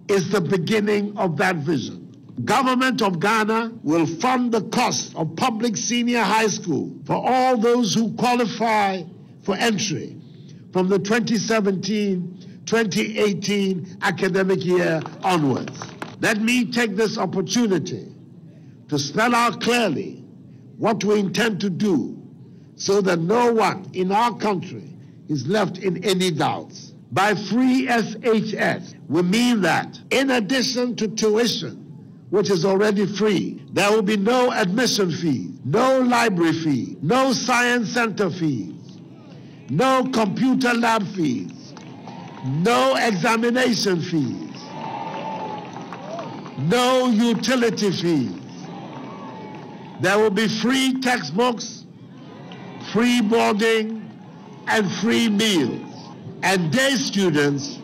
is the beginning of that vision. Government of Ghana will fund the cost of public senior high school for all those who qualify for entry from the 2017-2018 academic year onwards. Let me take this opportunity to spell out clearly what we intend to do so that no one in our country is left in any doubts. By free SHS, we mean that in addition to tuition, which is already free, there will be no admission fees, no library fee, no science center fees, no computer lab fees, no examination fees, no utility fees. There will be free textbooks, free boarding, and free meals. And day students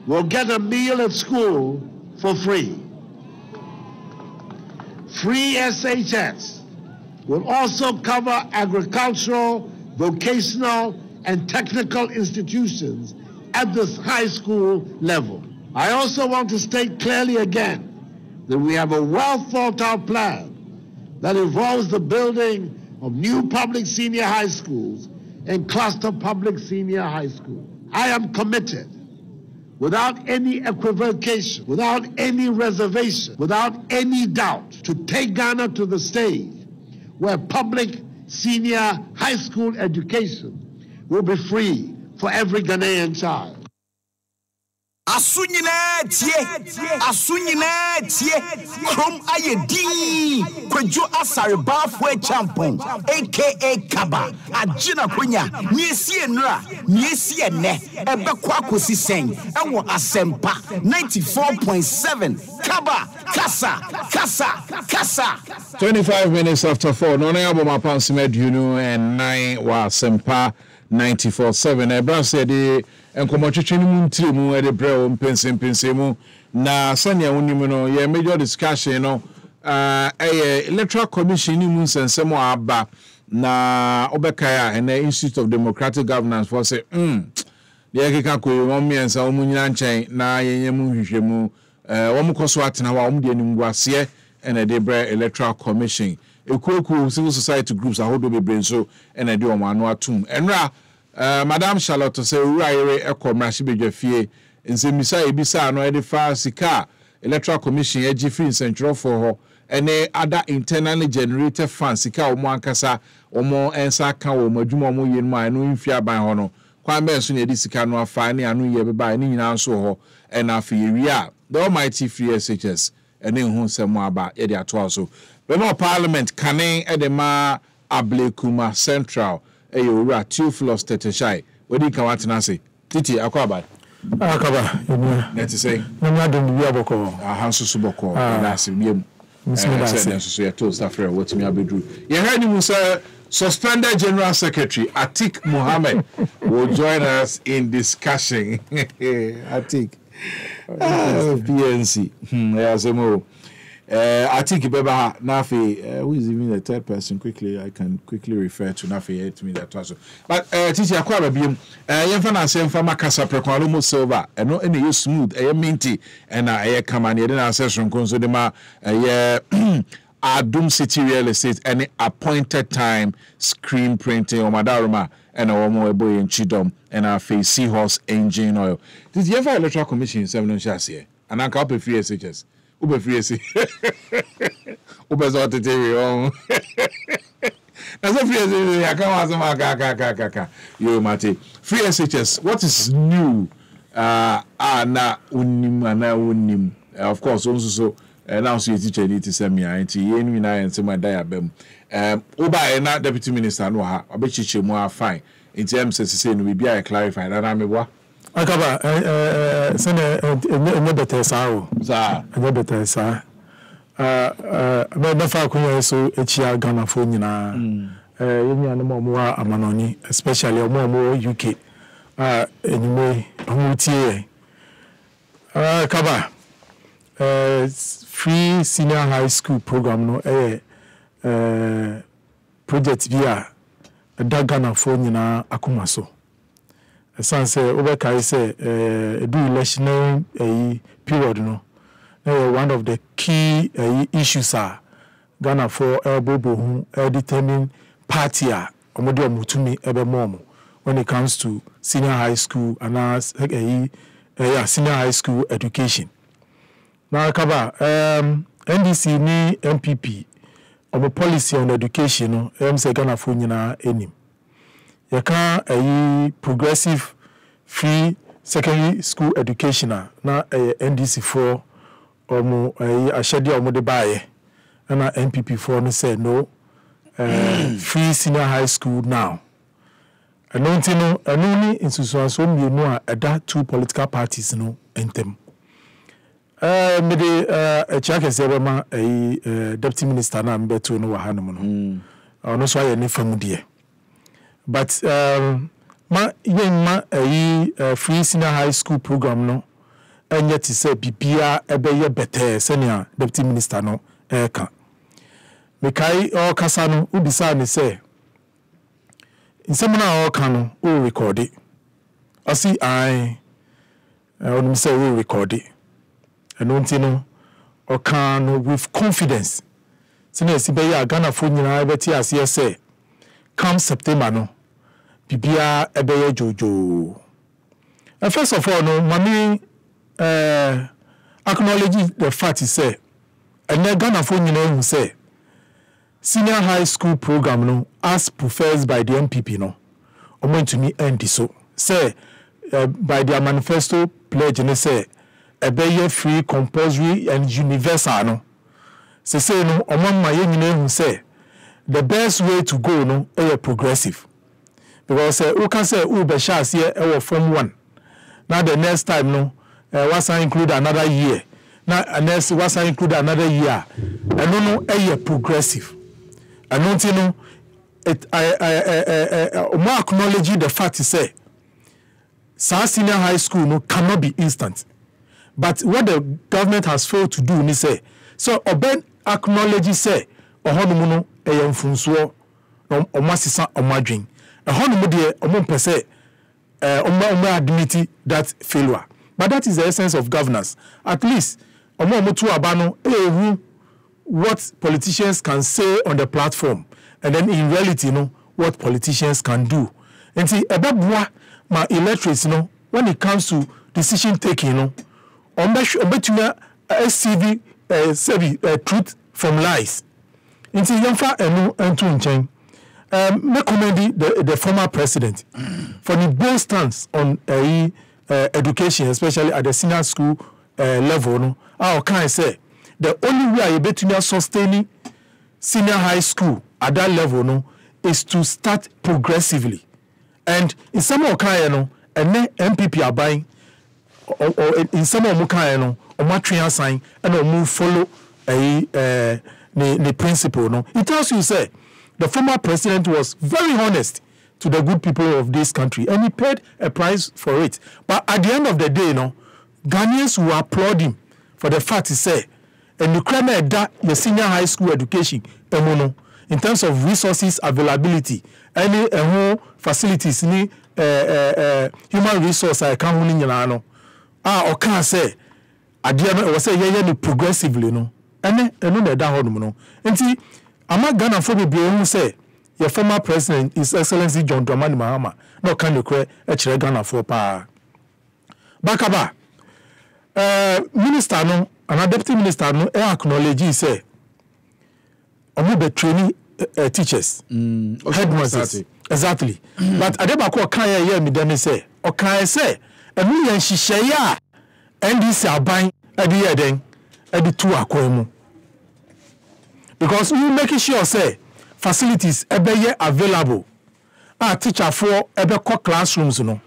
will get a meal at school for free. Free SHS will also cover agricultural, vocational, and technical institutions at the high school level. I also want to state clearly again that we have a well thought out plan that involves the building of new public senior high schools and cluster public senior high schools. I am committed, without any equivocation, without any reservation, without any doubt, to take Ghana to the stage where public senior high school education will be free for every Ghanaian child. Asunyina tie krom ayedi kwadwo asare bafo champon aka KABA agina konya niesie nra niesie ne ebekwa akosi sen ewo asempa 94.7 KABA kasa 25 minutes after 4 no na abo mapansi medunu and 9 wa asempa 94.7 ebra said enkomotwetwe ni muntire mu ede brew mpensempense mu na sania wonimu no ye major discussion no electoral commission ni mu nsensem aba na obekaya and the Institute of Democratic Governance for say de ekeka ko omiensa omunyina nchen na yenyemu hwehwemu womukoso atena wa omde animguase and the electoral commission ekuoku civil society groups ahodo bebre so and the omano atum enra Madam Charlotte say uraire ekomrashi bedwafie nsemisa ebisa no edifa sika electoral commission ejifi nsentro for ho ene other internally generated funds sika omo ankasa omo ensa ka wo madwuma omo yenu anu mfi aban ho no kwan be nso ne edi sika no afa ne anu ye beba ne nyina nso ho ena afi area the almighty free SHS ene hu nsemo aba ye de ato so be no parliament kane edema Ablekuma Central Ura Theophilus Teteshai. What do you come out and say? Titi, Akaba. Akaba, let's say, no matter the Yaboko, a Hansu Suboko, that's him. So you told Safra what me abedru. You heard him say suspended General Secretary Atik Mohammed will join us in discussion. Atik. PNC. Atik Beba Nafi, who is even the third person quickly, I can quickly refer to Nafi to me that also. But Titi Aquaba Beam, Yafana Sam Fama Casa Prequalomo Silva, and no any smooth, a minty, and I come and yet an session consodema, Adum City Real Estate, any appointed time screen printing or Madaruma, and a more boy in Chidom, and our face seahorse engine oil. Did you ever electoral commission in 7 chassis? And I can't pay free SHS. Ube free SHS. Ube Zoti TV on. That's a free SHS. I can't ask my Yo, Mate. Free SHS. What is new? Na unim. Of course, also now so teacher need to send me anti yenu na and say my diabem. Oba na deputy minister no ha. Obechiche mo fine. In terms say no we be clarify that am wa. Akaba sene enye better sao za enye better sa na fa kunya so echia Ghana fo nyina yenya no mo amanoni especially mo UK anyway omutie Kaba free senior high school program no project via da Ghana fo nyina akoma so sanse obekai say do election period no one of the key issues are Ghana for bobo who determine party omodo mutumi ebe mom when it comes to senior high school and senior high school education. Now Kaba NDC ni MPP omo policy on education no say Ghana for nyina enim yaka progressive free secondary school education na NDC for omo ashedi omo de baye na MPP for no say no free senior high school now anonti anoni insusuanso mienu a da two political parties no entem me de chiake se be ma deputy minister na mbeto no wa hanom no ono so aye ne famu de but ma free senior high school program no enye ti say bibia ebeye better senior deputy minister no ka mekai o kasa no ubisa ni say insemna o ka no o record it asi I on say we record it enonti no o ka no with confidence senior sibeya Ghana fo nyina beti ase say come September no bibia ebeye jojo first of all no mami acknowledge the fact say and Ghana for nyina hu say senior high school program no as professed by the MPP no omo to me end so say by their manifesto pledge ne say ebeye free compulsory and universal no say no omo ma ye nyina hu say the best way to go no progressive because we can say be sha here form 1 now the next time no was include another year now next was include another year and no progressive and don't you know it more acknowledge the fact to say senior high school no cannot be instant but what the government has failed to do ni say so oben acknowledge say ohono no mfunso omasisa omadwen ehono de omompese admit that failure but that is the essence of governance at least omomotu abano what politicians can say on the platform and then in reality what politicians can do and see ebeboa ma electorates when it comes to decision taking obetuma SCV truth from lies into yamfa enu entu nchen me commend the former president for the bold stance on education especially at the senior school level no can say the only way you betumi sustaining senior high school at that level no is to start progressively and in some kind and MPP are buying or in some kind or matria sign and move follow the principle no it tells you say the former president was very honest to the good people of this country and he paid a price for it but at the end of the day Ghanaians will applaud him for the fact he said and the crime that your senior high school education in terms of resources availability any facilities ni human resource I can't no or can say adiano was say yeah progressively no and no da hodum no enti ama Ghana for be who say your former president His Excellency John Dramani Mahama no can you cre e Ghana for pa bakaba minister no and deputy minister no acknowledge say omo be training teachers headmasters exactly but adebako kan ya mi dem say o kan say enu yan hihye ya NDC aban edi eden edi tu akomu because we make sure say facilities ebe ye available teacher for ebe classrooms no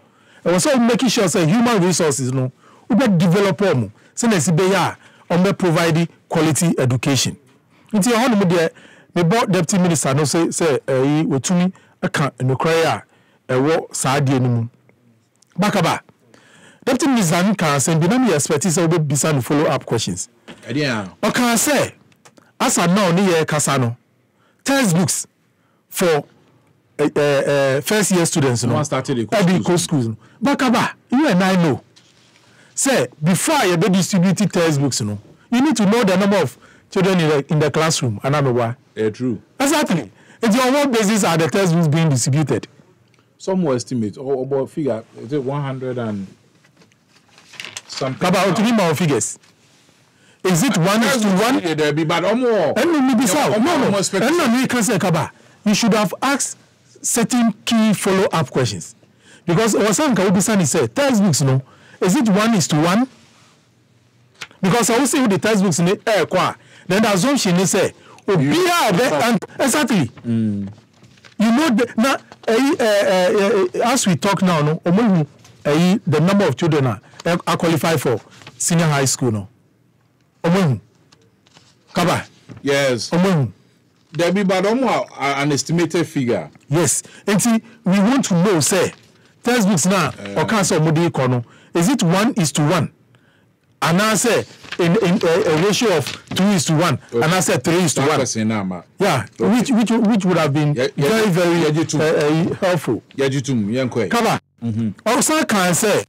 also making sure say human resources no we be develop them so na sibe ya on be provide quality education nti ho no de me board deputy minister no say wotumi aka enokra ya ewo saade animu bakaba deputy minister can say be na me expect say we be some follow up questions o can say asa now ni ye kasa no textbooks for first year students no started the schools no bakaba you and I know say before you be distributing textbooks no you need to know the number of children in the classroom and I'm aware true exactly it's on what basis are the textbooks being distributed some will estimate or about figure is it 100 and something about to figures is it 1:1 there be but more and maybe so no and we can say kaba you should have asked certain key follow-up questions because Osanka Obisani said textbooks no is it 1:1 because I will say with the textbooks in the then the assumption is say exactly you know now as we talk now no the number of children are qualified for senior high school no Kaba yes there be but an estimated figure yes and see we want to know say textbooks now or cancer modi kono is it 1:1 and I say in a ratio of 2:1 and I said 3:1 yeah which would have been very helpful Kaba also can say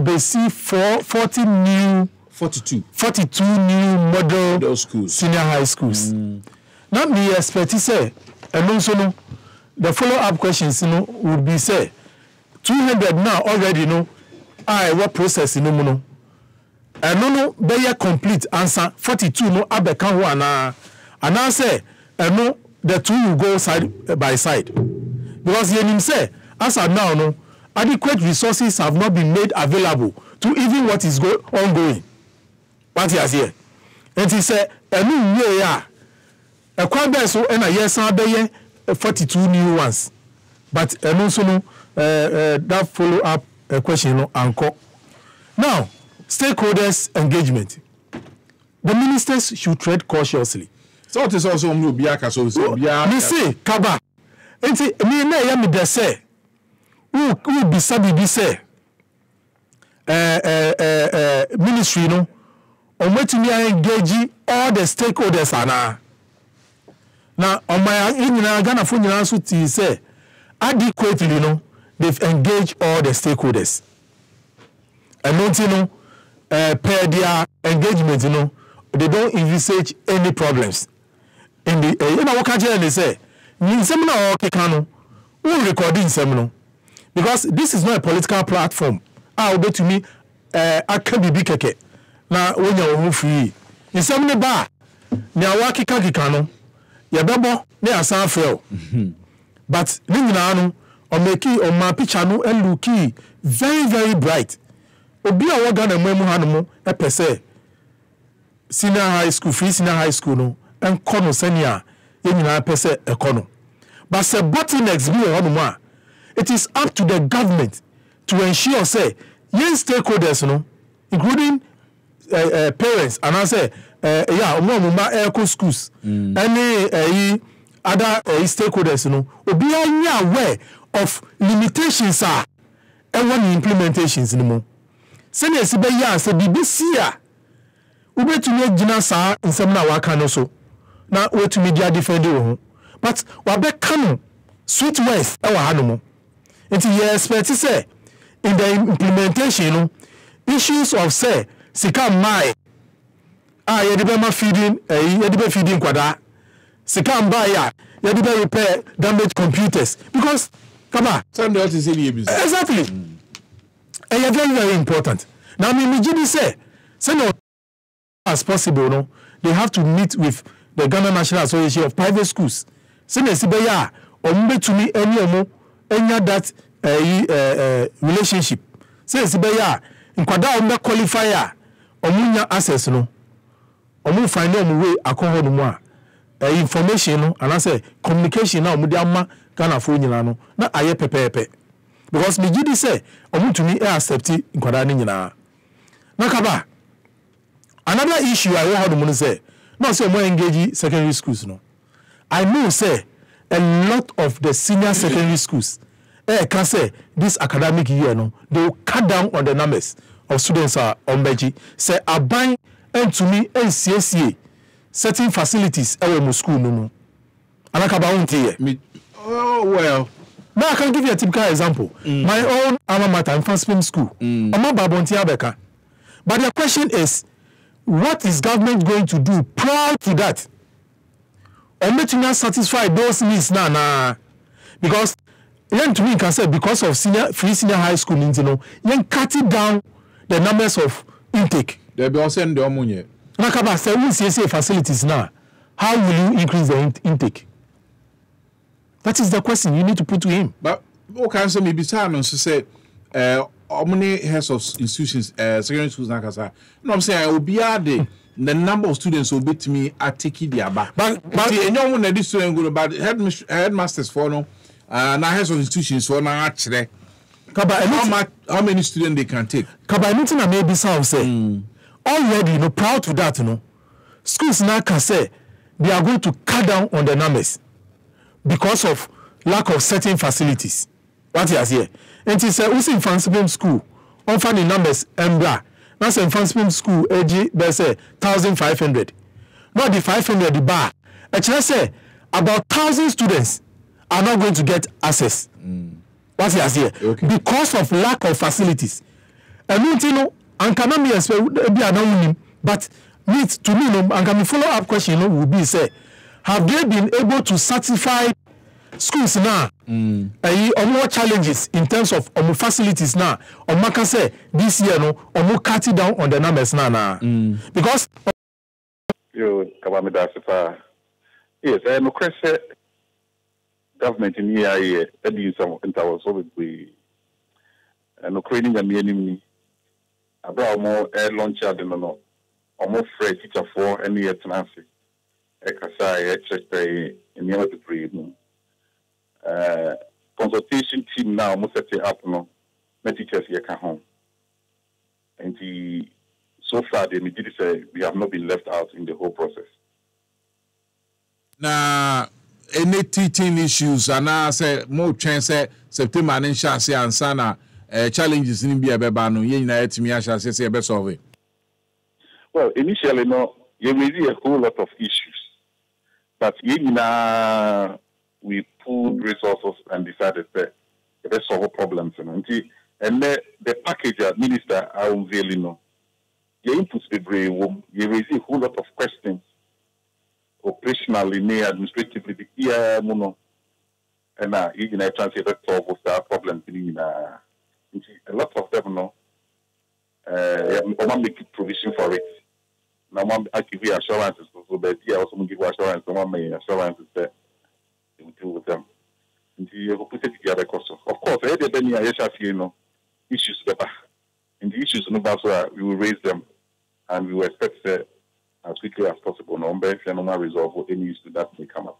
be see 42 new model schools senior high schools now me expect say and also no the follow up questions would be say 200 now already what process no and be complete answer 42 no abeka ho and I say and the two will go side by side because you say as of now no adequate resources have not been made available to even what is ongoing what he has here and he said a quite so and a yes 42 new ones but and also that follow up question anchor now stakeholders engagement the ministers should tread cautiously so it is also me say kaba enti me na ya me de say who be say ministry no on wetumi engage all the stakeholders ana na on my nyina Ghana for nyina so ti say adequately they've engaged all the stakeholders and not per their engagement they don't envisage any problems in the what can they say in seminar or we recording seminar because this is not a political platform I'll bet to me I can be keke na when you free in seminar bar na waki kano ya bebo ne asan fail but ninina no o make o ma picture no and looky very very bright obi a wo Ghana mu hanumu e pese senior high school free senior high school no en kono senior yenina pese e kono but say bottlenecks be hanumu a it is up to the government to ensure say yen stakeholders no including parents and I say eco schools any other stakeholders obi anya aware of limitations are and one implementations anymore send you be ya say BBC a ubetumi agina saa nsem na waka no so na wetumi dia defend wo but wabeka no sweet ways e wa hanomo nti ye expect say in the implementation issues of say sika mai yedi be ma feeding yedi be feeding kwada sika mba ya yedi be repair damaged computers because kaba Sunday what is it exactly and very very important now me give say no as possible no they have to meet with the Ghana National Association of Private Schools say na sibe ya ombetumi eni omo enya that relationship say sibe ya nkwada ombe qualifier omunya access no omu find them way akoho no mu a information no and I say communication na omu de ama Ghana fo nyina no na aye pepepe because me gidi say omu to me accept nkwada ni nyina na KABA another issue I want to say no say omu engage secondary schools no I know say a lot of the senior secondary schools can say this academic year no they will cut down on the numbers of students are on beji say aban and to me NCSA certain facilities our school no KABA won't here. Oh well. Now I can give you a typical example. My own alma mater in Franspin School. But the question is, what is government going to do prior to that? Or let you not satisfy those needs now. Because then to me can say because of free senior high school needs, you know, you cut it down the numbers of intake. They be also in the omunye. KABA say we CSA facilities now. How will you increase the intake? That is the question you need to put to him. But what can say maybe Simon say how many heads of institutions secondary schools na kasa. No I'm saying I will be the number of students will be to me at take their back. But you know when the student go about headmasters for no na heads of institutions for na actually KABA how many students they can take. KABA anything I maybe sound say already, you know, proud to that, you know, schools now can say they are going to cut down on the numbers because of lack of certain facilities. What he has here. And he said, we see in Franspin School, on finding numbers, Embra. That's in Franspin School, AG, they say 1,500. Not the 500, the bar. Actually, say about 1,000 students are not going to get access. What he has here. Okay. Because of lack of facilities. And you know, and cannot be expected, but to me, and can follow up question will be say, have they been able to certify schools now? Or more challenges in terms of facilities now? Or can say this year no, or more cutting down on the numbers now. Because yes, I am a question. Government in here, doing some intervals with we and creating a minimum. About more air launcher than no, or more fresh teacher for any tenancy. Ekasai, check the in the other three. Consultation team now must set it up no, my teachers here come home. And so far they did say we have not been left out in the whole process. Now, any teaching issues and I say more chance September and Shasi and Sana. Challenges in Biabano, United to me, I shall say, best of it. Well, initially, no, you may see a whole lot of issues, but we pulled resources and decided that let's solve problems. And the package minister, I will really know. You input the brave, you raise a whole lot of questions, operationally, administratively, and you know, translate that solve the problems in a lot of them know. One make provision for it. Now one I give you assurances, so that I also give assurance. One may assurances that they will deal with them. And you put it together, of course. Issues paper. And the issues no matter we will raise them, and we will expect that as quickly as possible. No matter resolve any issue that may come up.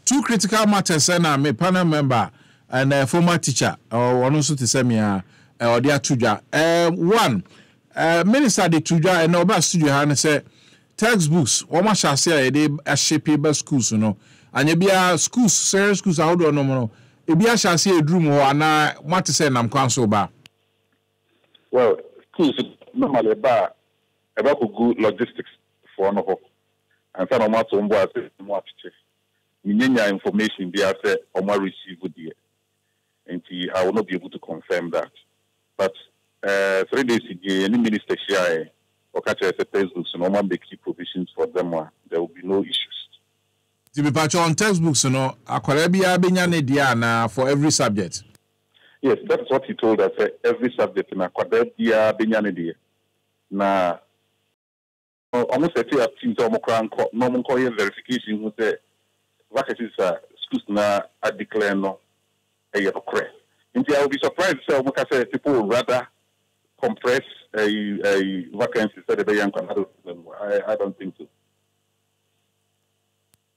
Two critical matters, and I'm a panel member. And a former teacher, or one also to send me or their tuja. One, Minister de Tuja and Oba Studio and say textbooks, what much I say they a shape schools, you know, and you be a schools, serious schools out or no, if you shall see a dream or I want to say I'm council bar. Well, schools normally about good logistics for one of them, and some of them more teachers. Information they are said or more receive with the. And I will not be able to confirm that. But 3 days ago, any minister here or catch a textbooks and normal make key provisions for them. There will be no issues. To be patched on textbooks, you know, Diana for every subject. Yes, that's what he told us. Every subject in Aquadia Binyanidia. Now, almost a team to normal verification with the vacancies schools now are declared no. And I will be surprised if people would rather compress a vacancy instead of a young I don't think so.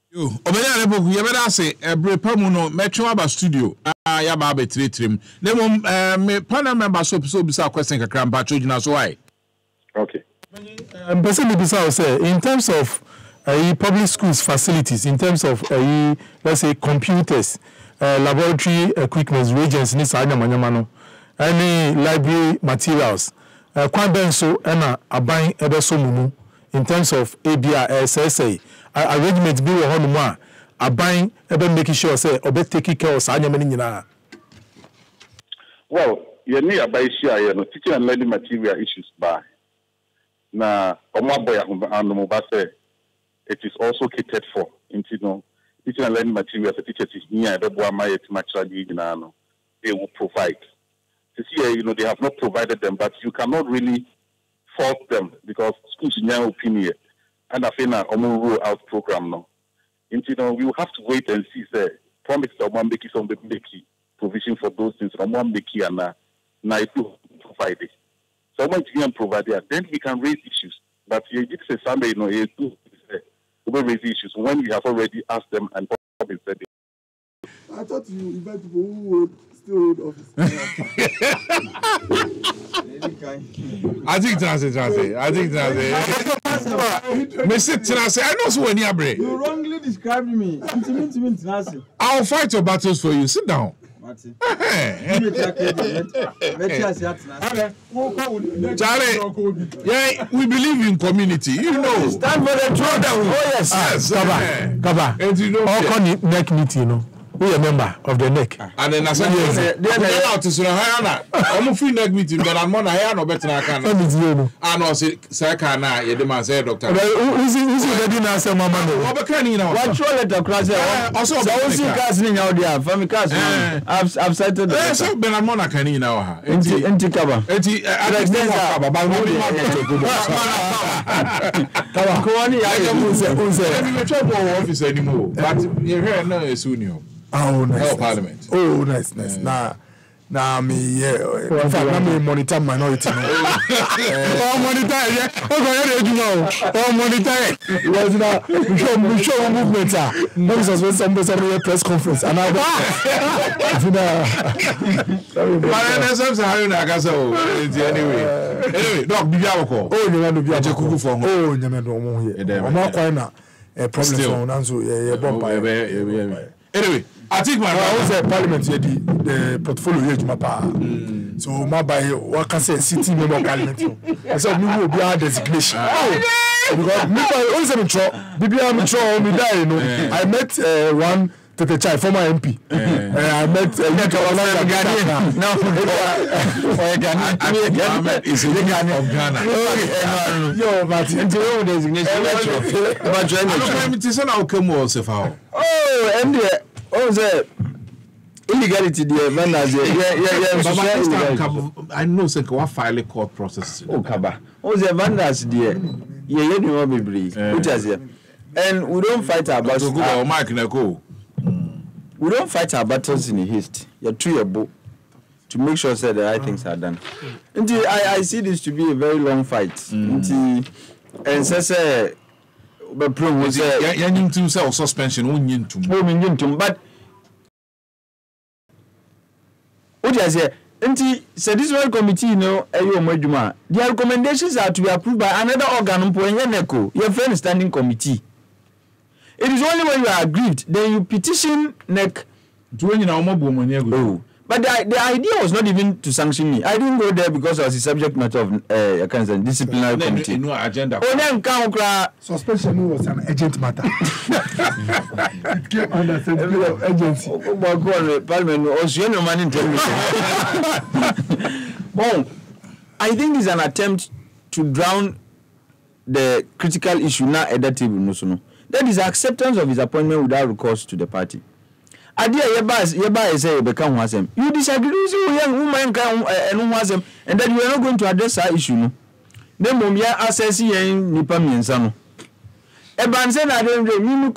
You, Obeda Lebo, you better say a Brepamuno Metro Aba Studio. ya ba be trim me panel member so bisa question kakra mba chojina so why okay person bisa say in terms of public schools facilities, in terms of let's say computers, laboratory equipment, reagents ni sa nyamanyama no, any library materials kwan ben so na aban ebe so mumu in terms of ABR SSA arrangement bi wo ho no mu aban ebe make sure say obe take care of sa nyamani nyina. Well, you need abai share you know teaching and learning material issues by na omaboya anu ba say it is also catered for into teaching and learning materials the teachers here ebe my actually no they will provide. This year, they have not provided them, but you cannot really fault them because schools in your opinion and I think a roll out program now. And we will have to wait and see say promise that one make some provision for those things and one make and now it will provide it. So when you can provide it, then we can raise issues. But you did say Sunday, we will raise issues when we have already asked them and probably said it. I thought you invite people who would still hold office. I think that's it. Mr. Tenase, I know so when you're brave. You wrongly described me. I'll fight your battles for you. Sit down. Charlie, yeah, we believe in community. You know. Stand for the truth. Oh yes. Kaba. And you know. All neck meeting, you know. We a member of the NEC. And then I said, they're out to Surahana. I'm a free neck meeting, but I'm on a hair no better than I can. I know, Sakana, you demand, say, Doctor. Who's the dinner, say, Mamma? What can you know? What troll at the class? Also, I see casting out there from the class. I've said to the so Ben Amona can you know? Empty cover. Office anymore. But you're here now, soon. Oh, nice. Parliament. Oh, nice. Nah, me, yeah. In fact, let me monitor minority. Monitor, yeah. Oh, monitor. Was not. We show movement. That was when somebody press conference. And I anyway, Doc, Bibiako. Oh, you want to be a Jacob for oh, you know, I'm not quite a problem for Anyway, I think my parliament the portfolio here my so my by what can say city member parliament. So we will be our designation. Because me always am sure me die, you know. I met one Tete former MP. I met is a Ghana of Ghana. Yo, but into designation. Oh, and illegality there, I know say what file court process. Oh, Kaba. Oh, the vandals there. Yeah, you know me breathe. And we don't fight our battles. We don't fight our battles in haste. You're too boat to make sure that the right things are done. Until I see this to be a very long fight. Until and say but problem was you to sell suspension but what I say until this one committee, you know, the recommendations are to be approved by another organ your friend standing committee. It is only when you are aggrieved then you petition NEC but the idea was not even to sanction me. I didn't go there because I was the subject matter of disciplinary committee. No agenda. Suspension was an urgent matter. It came under agency. Oh my God, Parliament was your man in Well, I think it's an attempt to drown the critical issue now at that table. That is acceptance of his appointment without recourse to the party. Idea yeba say you become wasem. You disagree with young woman and then you are not going to address that issue. No. Then mumia assess nipa miensa no. Eban say na dem me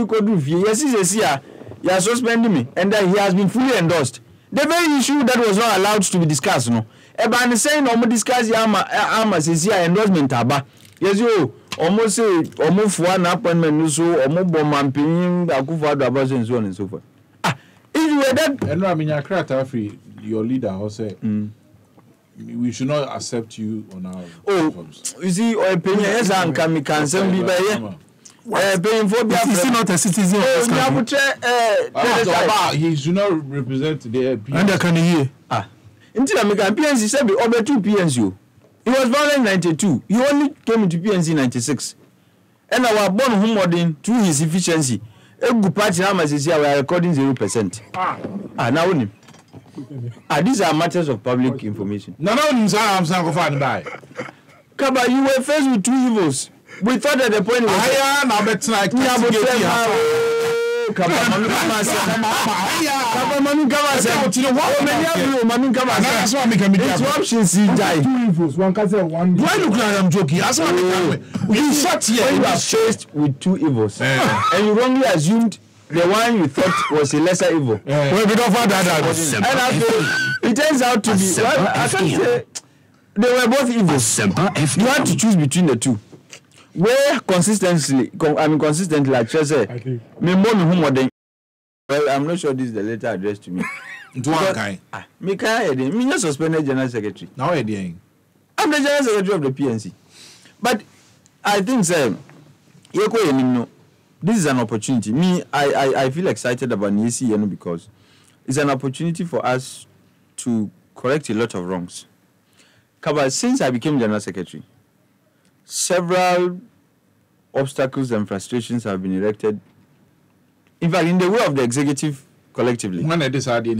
ko do fie. Yes is here. You are suspending me and then he has been fully endorsed. The very issue that was not allowed to be discussed no. Eban say no mo discuss ama say here endorsement aba. Yes you almost say almost one appointment so almost bomb mamping Akufo-Addo and so on and so forth. If you were that. And I mean, your leader who said we should not accept you on our platforms. You see, or opinion yes, and can be by paying for is not a citizen of this country. He should not represent the PNC. And can hear. Until American PNC said be over 2 PNC. He was born in 92. He only came into PNC in 96. And our born home modern through his efficiency. A good party Hamas is here, we are recording 0%. Now these are matters of public information. No, I'm saying by. Kaba, you were faced with 2 evils. We thought at the point was now that's like One can say one. Do I look like I'm joking? You sat here. You were faced with 2 evils, and you wrongly assumed the one you thought was a lesser evil. Well, we don't find that. And it turns out to be. Well, I can say they were both evils. You had to choose between the 2. Where consistently, like I said, well, I'm not sure this is the letter addressed to me. Me just suspended general secretary. Now I'm the general secretary of the PNC. But I think, this is an opportunity. I feel excited about NEC because it's an opportunity for us to correct a lot of wrongs. Kaba, since I became general secretary, several obstacles and frustrations have been erected. In fact, in the way of the executive collectively. When I decided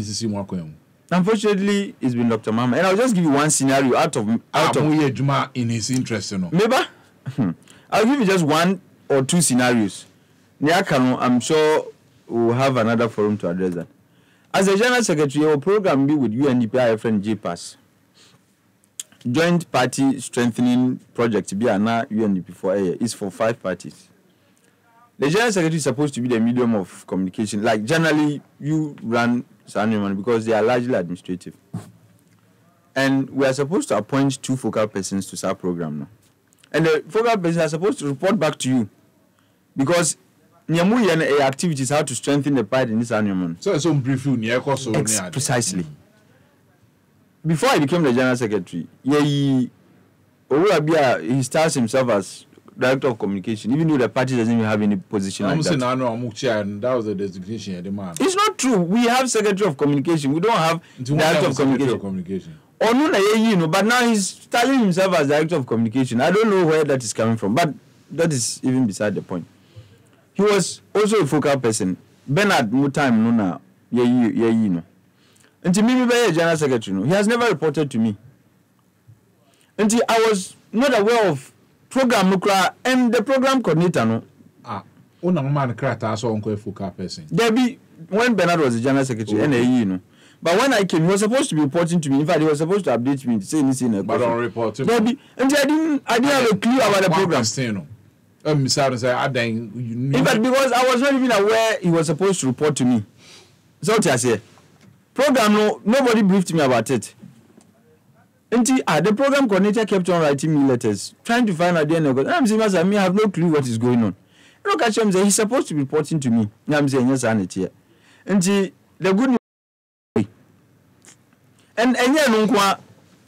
unfortunately, it's been Dr. Mama. And I'll just give you one scenario out of in his interest. Maybe I'll give you just 1 or 2 scenarios. I'm sure we'll have another forum to address that. As a general secretary, our program be with UNDP IFN JPAS. Joint Party Strengthening Project BIANA UNDP for is for 5 parties. The General Secretary is supposed to be the medium of communication. Like generally, you run Sanuman because they are largely administrative. And we are supposed to appoint 2 focal persons to our program now. And the focal persons are supposed to report back to you. Because Nyamu activities how to strengthen the party in this Sanuman. So it's brief precisely. Before I became the General Secretary, he stars himself as Director of Communication, even though the party doesn't even have any position like that. That was the designation of the man. It's not true. We have Secretary of Communication. We don't have Director of Communication. But now he's styling himself as Director of Communication. I don't know where that is coming from, but that is even beside the point. He was also a focal person. Bernard Mutam Nuna, And to me, a General Secretary, he has never reported to me. And I was not aware of program and the program coordinator. Debbie, when Bernard was the General Secretary, but when I came, he was supposed to be reporting to me. In fact, he was supposed to update me to say anything. But don't report to me. And I didn't have a clue about the program. In fact, because I was not even aware he was supposed to report to me. So what I say. Program, nobody briefed me about it. And the program coordinator kept on writing me letters, trying to find out the end of it. I'm saying, I have no clue what is going on. Look at him, he's supposed to be reporting to me. I'm saying, yes, I need here. And the good news. And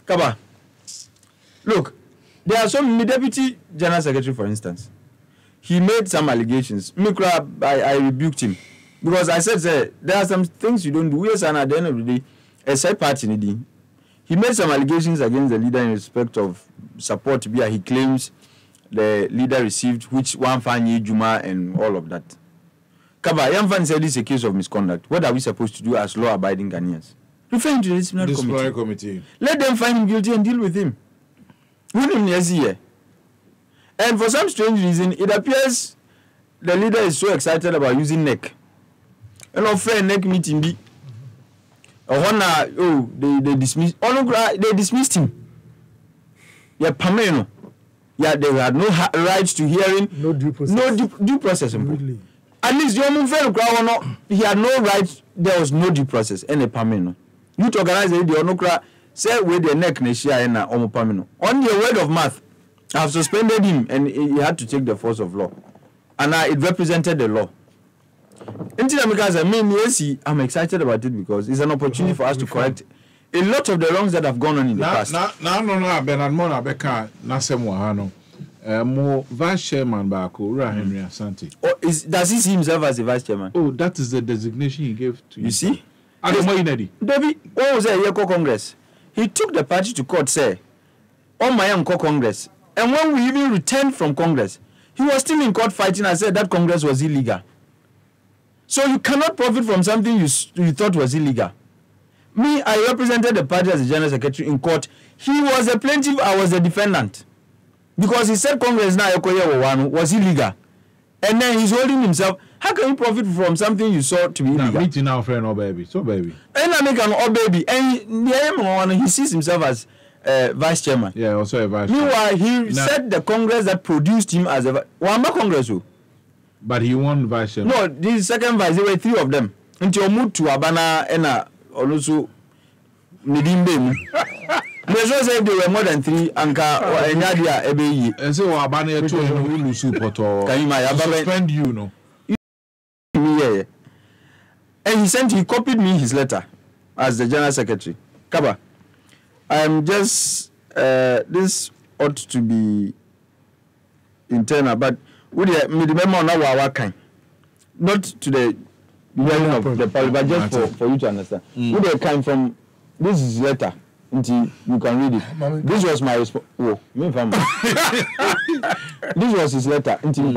Kaba. Look, there are some deputy general secretary, for instance. He made some allegations. I rebuked him. Because I said, there are some things you don't do. Yes, and at the end of the day, a side party, he made some allegations against the leader in respect of support. He claims the leader received, which one Fanny Juma and all of that. Kaba, Yamfan said this is a case of misconduct. What are we supposed to do as law-abiding Ghanaians? Referring to the disciplinary committee. Let them find him guilty and deal with him. And for some strange reason, it appears the leader is so excited about using neck. And our friend neck meeting be. They dismissed. They dismissed him. Yeah, Pameno. Yeah, they had no right to hearing. No due process. No due process. Really? At least he had no right. There was no due process. And a Pameno. You to organize the Onokra say with the neck Neshia and Omo Pameno. On the word of mouth, I have suspended him and he had to take the force of law. And it represented the law. I'm excited about it because it's an opportunity for us to correct a lot of the wrongs that have gone on in the past. No, Bernard Mona Beka, Nasem Wahano, more vice chairman Bako, Henry Asante. Does he see himself as a vice chairman? Oh, that is the designation he gave to you. See? David, what was a Yeko Congress? He took the party to court, say, on my own Congress. And when we even returned from Congress, he was still in court fighting and said that Congress was illegal. So you cannot profit from something you thought was illegal. Me, I represented the party as the general secretary in court. He was a plaintiff, I was a defendant. Because he said Congress now was illegal. And then he's holding himself. How can you profit from something you saw to be illegal? Meeting now, friend, or baby. So, baby. And I make an old baby. And he sees himself as vice chairman. Yeah, also a vice chairman. Meanwhile, he said the Congress that produced him as a Congress. But he won vice chairman. No, the second vice, there were 3 of them. Until moved to Abana and also Nidimbe. There's also if there were more than 3 Anka or Nadia Ebe. And so Abana to Hulu support or suspend you, no. Yeah. And he copied me his letter as the general secretary. KABA, I'm just this ought to be internal, but would you remember now our kind? Not to the hearing of the public, but just for you to understand. Would they come from this is letter until you can read it? This was my response. Oh, me family. This was his letter until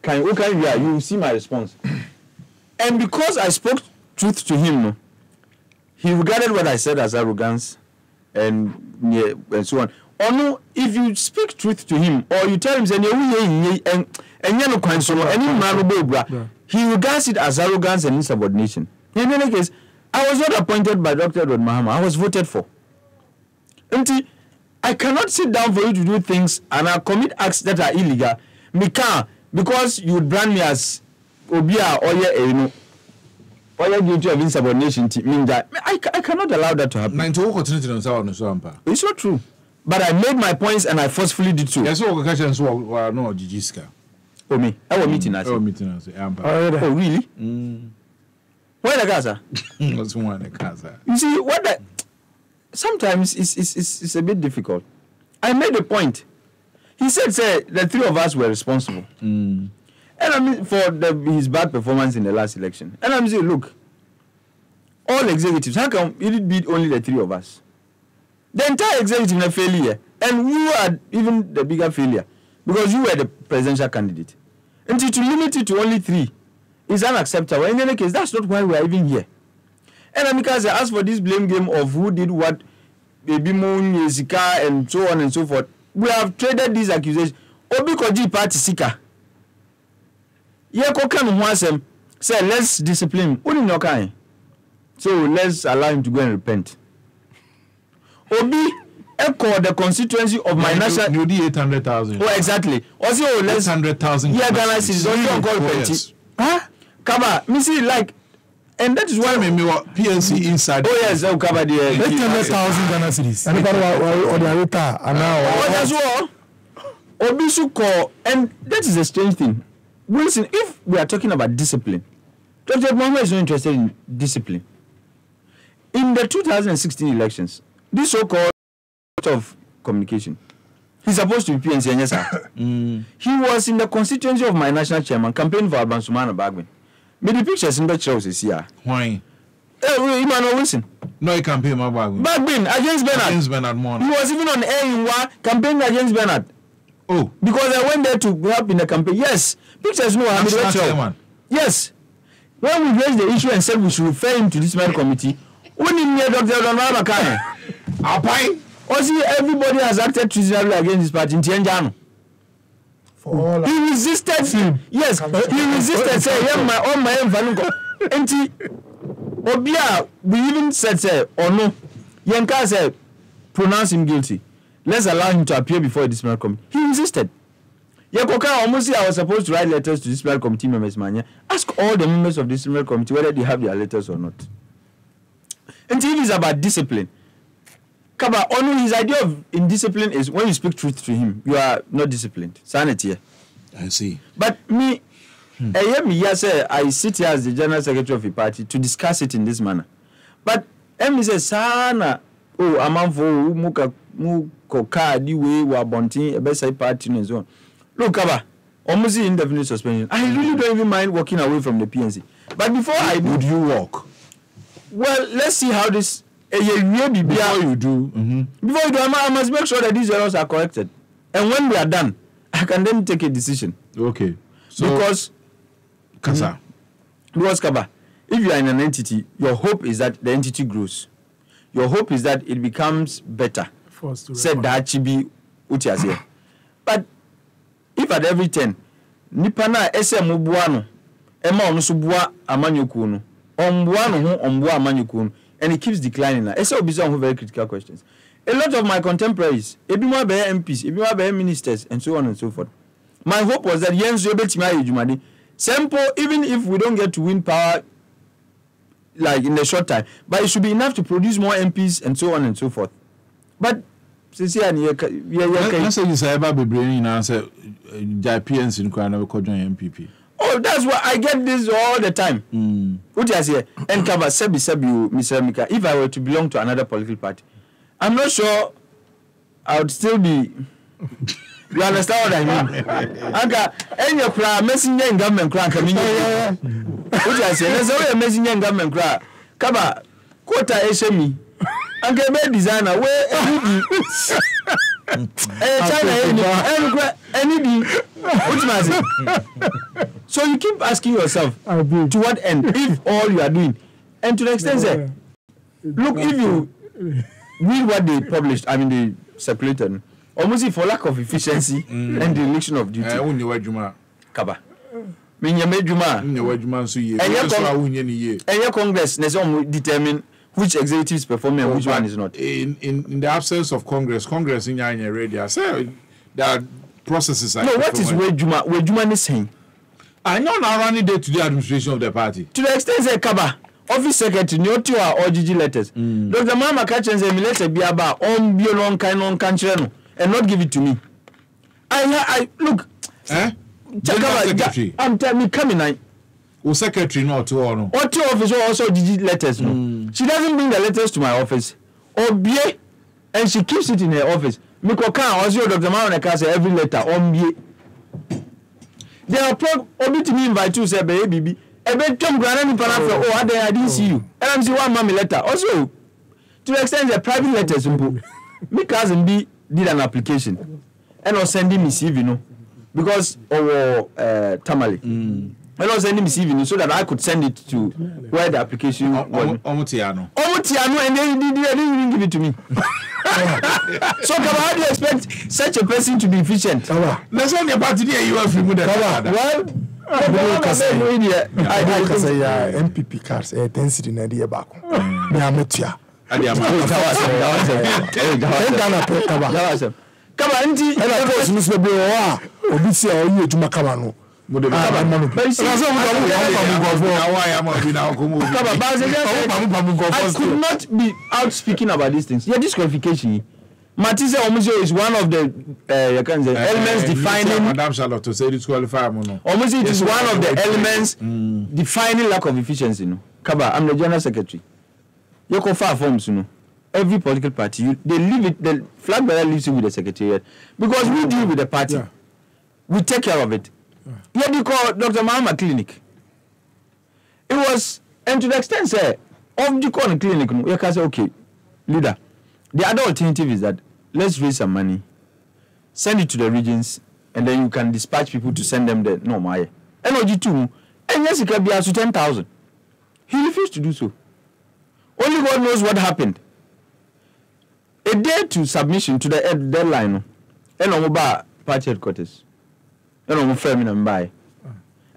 you see my response. And because I spoke truth to him, he regarded what I said as arrogance and so on. Or no, if you speak truth to him or you tell him he regards it as arrogance and insubordination. In any case, I was not appointed by Dr. Edward Mahama. I was voted for. I cannot sit down for you to do things and I commit acts that are illegal. Me can't, because you would brand me as Obia or guilty of insubordination. I cannot allow that to happen. It's not true. But I made my points and I forcefully did so. Yes, no, Gigiska. Oh, me. I was meeting us. Oh, really? Where the Gaza? What's one the Gaza? You see, sometimes it's a bit difficult. I made a point. He said, the 3 of us were responsible. And I mean, for his bad performance in the last election. And I'm saying, look, all executives, how come it be only the 3 of us? The entire executive is a failure. And you are even the bigger failure. Because you were the presidential candidate. And to limit it to only 3 is unacceptable. In any case, that's not why we are even here. And because I asked for this blame game of who did what, Baby Moon, Yesika, and so on and so forth, we have traded these accusations. Obikoji party sika. Say, let's discipline. So let's allow him to go and repent. Obi echo the constituency of my national. You did 800,000. Oh, exactly. Also, let's 800,000. Yeah, Ghana citizens don't call petty. Huh? KABA, me see like, and that is why me PNC inside. Oh yes, KABA the 800,000 Ghana citizens. And now. That's all. Obi should call, and that is a strange thing. Wilson, if we are talking about discipline, Dr. Mohammed is not interested in discipline. In the 2016 elections, this so-called of communication, he's supposed to be PNC and yes, sir. He was in the constituency of my national chairman campaigning for Alban Sumana Bagwin. Made the pictures in the Chelsea here. Why? Emmanuel Wilson. No, he campaigned my Bagwin against Bernard. Against Bernard Moore. He was even on air in one campaigning against Bernard. Oh, because I went there to help in the campaign. Yes, pictures no. Yes, when we raised the issue and said we should refer him to this man committee, when in here Dr. Donald Makane, also everybody has acted treasonably against this party in Tianjano. He resisted him. Yes, he resisted. Say, yeah, my own value. And Obia, we even said, say, or no, Yanka said, pronounce him guilty. Let's allow him to appear before a disciplinary committee. He insisted. Yakoka almost I was supposed to write letters to disciplinary committee members, man. Ask all the members of the disciplinary committee whether they have their letters or not. And if it's about discipline, KABA, only his idea of indiscipline is when you speak truth to him, you are not disciplined. Sanity. I see. But me, I sit here as the general secretary of the party to discuss it in this manner. But Emi says, Sana, Amanfo, Muka, we were bonting a best party and so on. Look, KABA, almost indefinite suspension. I really don't even mind walking away from the PNC. But before I do, would you walk? Well, let's see how this. Before you do, before you do, I must make sure that these errors are corrected. And when they are done, I can then take a decision. Okay. So, because Kasa. Because KABA, if you are in an entity, your hope is that the entity grows. Your hope is that it becomes better. Said that chibi utiazie. But if at every 10, Nipana SM Buano, Emma Omusubua Amanyukunu, Ombuano, Ombua Amanyukunu, and it keeps declining now. SM Bizon very critical questions. A lot of my contemporaries, Ebima Be MPs, Ebima Be ministers, and so on and so forth. My hope was that Jens Yobetimai Jumadi, simple, even if we don't get to win power like in a short time, but it should be enough to produce more MPs and so on and so forth. But let's say you say about be bringing answer PNC in Kwano join MPP. Oh, that's why I get this all the time. What you say? And KABA Sebi, Mr. Mika, if I were to belong to another political party, I'm not sure I would still be. You understand what I mean? Anka, any of your messenger in government crank coming. What you say? There's always a messenger in government crank. KABA, quota HME. Anka, be designer where so you keep asking yourself, to what end? If all you are doing, and to the extent that, look, if you read what they published, I mean they circulated, almost for lack of efficiency and the election of duty. KABA. And your Congress determine which executives perform and which one is not. In the absence of Congress in your radio, I say there are processes. No, what is Wejuma is saying? I know now running day-to-day administration of the party. To the extent that KABA, office secretary, no to our OGG letters. Dr. Mama Kachan say, "Milete biaba on be long kind on country and not give it to me." I look. Secretary. I'm telling me coming now. Secretary not to honor. Or two officers also did letters. No, she doesn't bring the letters to my office. And she keeps it in her office. Mikoka also Dr. Mama say every letter on be. They are obi to me invite you say baby. Tom Granani Panafra, I didn't see you. And I'm saying one mommy letter. Also, to the extent the private letters, my cousin B did an application and was sending me CV, because Tamale. And I was sending me CV so that I could send it to where the application was. Omutiano, and they didn't even give it to me. So, how do you expect such a person to be efficient? Let's only about today you have removed that. I say MPP cars density na dey back. Me ametia. KABA nti ela boss mi se be o obi se o yi ejuma KABA no. I could not be out speaking about these things. Yeah, disqualification. Matisse Omuzi is one of the elements defining. Madam Charlotte to say disqualify. Omuzi is one of the elements defining lack of efficiency. KABA, I'm the general secretary. You can file forms. Every political party, they leave it. The flag bearer leaves it with the secretariat because we deal with the party. Yeah. We take care of it. Yeah, they call Dr. Mahama Clinic. It was, and to the extent, say, of the clinic, you can say, okay, leader. The other alternative is that let's raise some money, send it to the regions, and then you can dispatch people to send them the normal. NOG2, and yes, it can be up to 10,000. He refused to do so. Only God knows what happened. A day to submission to the deadline, and on party headquarters, and on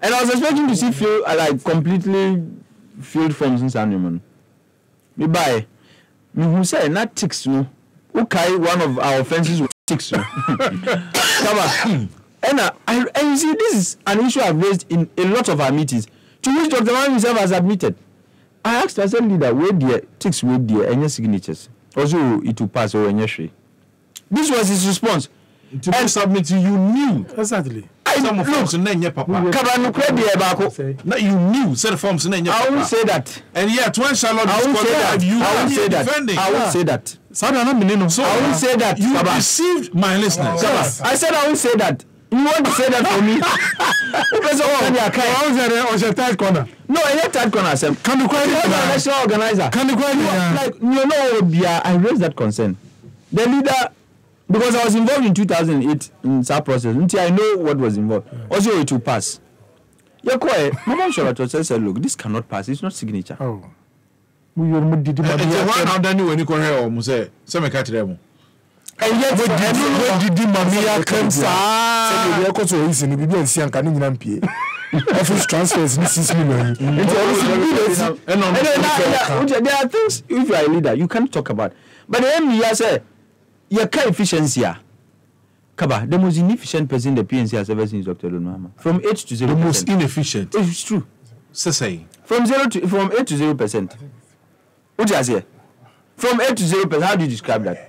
and I was expecting to see like completely filled forms in San Me buy. Who say not ticks no? Okay, one of our offenses was ticks no. And you see, this is an issue I've raised in a lot of our meetings, to which Dr. Man himself has admitted. I asked as a leader, where dear ticks with dear any signatures. Also, it will pass over any. This was his response. To submit, you knew exactly. I some forms in Nanya Papa. Kabanu Crabby Abako. No, you knew said forms in Nanya. I won't say that. And yet, when Charlotte, I won't say that. you I won't say that. defending. I won't say that. So I won't say that. You deceived my listeners. I said I won't say that. You want to say that for me? No, I hate third corner. Can you call the national organizer? Can you call like you know? I raised that concern. The leader, because I was involved in 2008 in that process. Until I know what was involved. Also, it will pass. You're quiet. Mama Charlotte said, "Look, this cannot pass. It's not signature." Oh. We were when you go here, Muse. Some catch them. And yet, what did Mamia come say? You are also easy. You be and see and can you pay? Office transfers 6 million. There are things if you are a leader you can't talk about. But the MBA say your efficiency. KABA, the most inefficient person the PNC has ever seen is Dr. Donama. From 8 to 0%. The most inefficient. It's true. Say. From 8 to 0%. What do you say? From 8 to 0%. How do you describe that?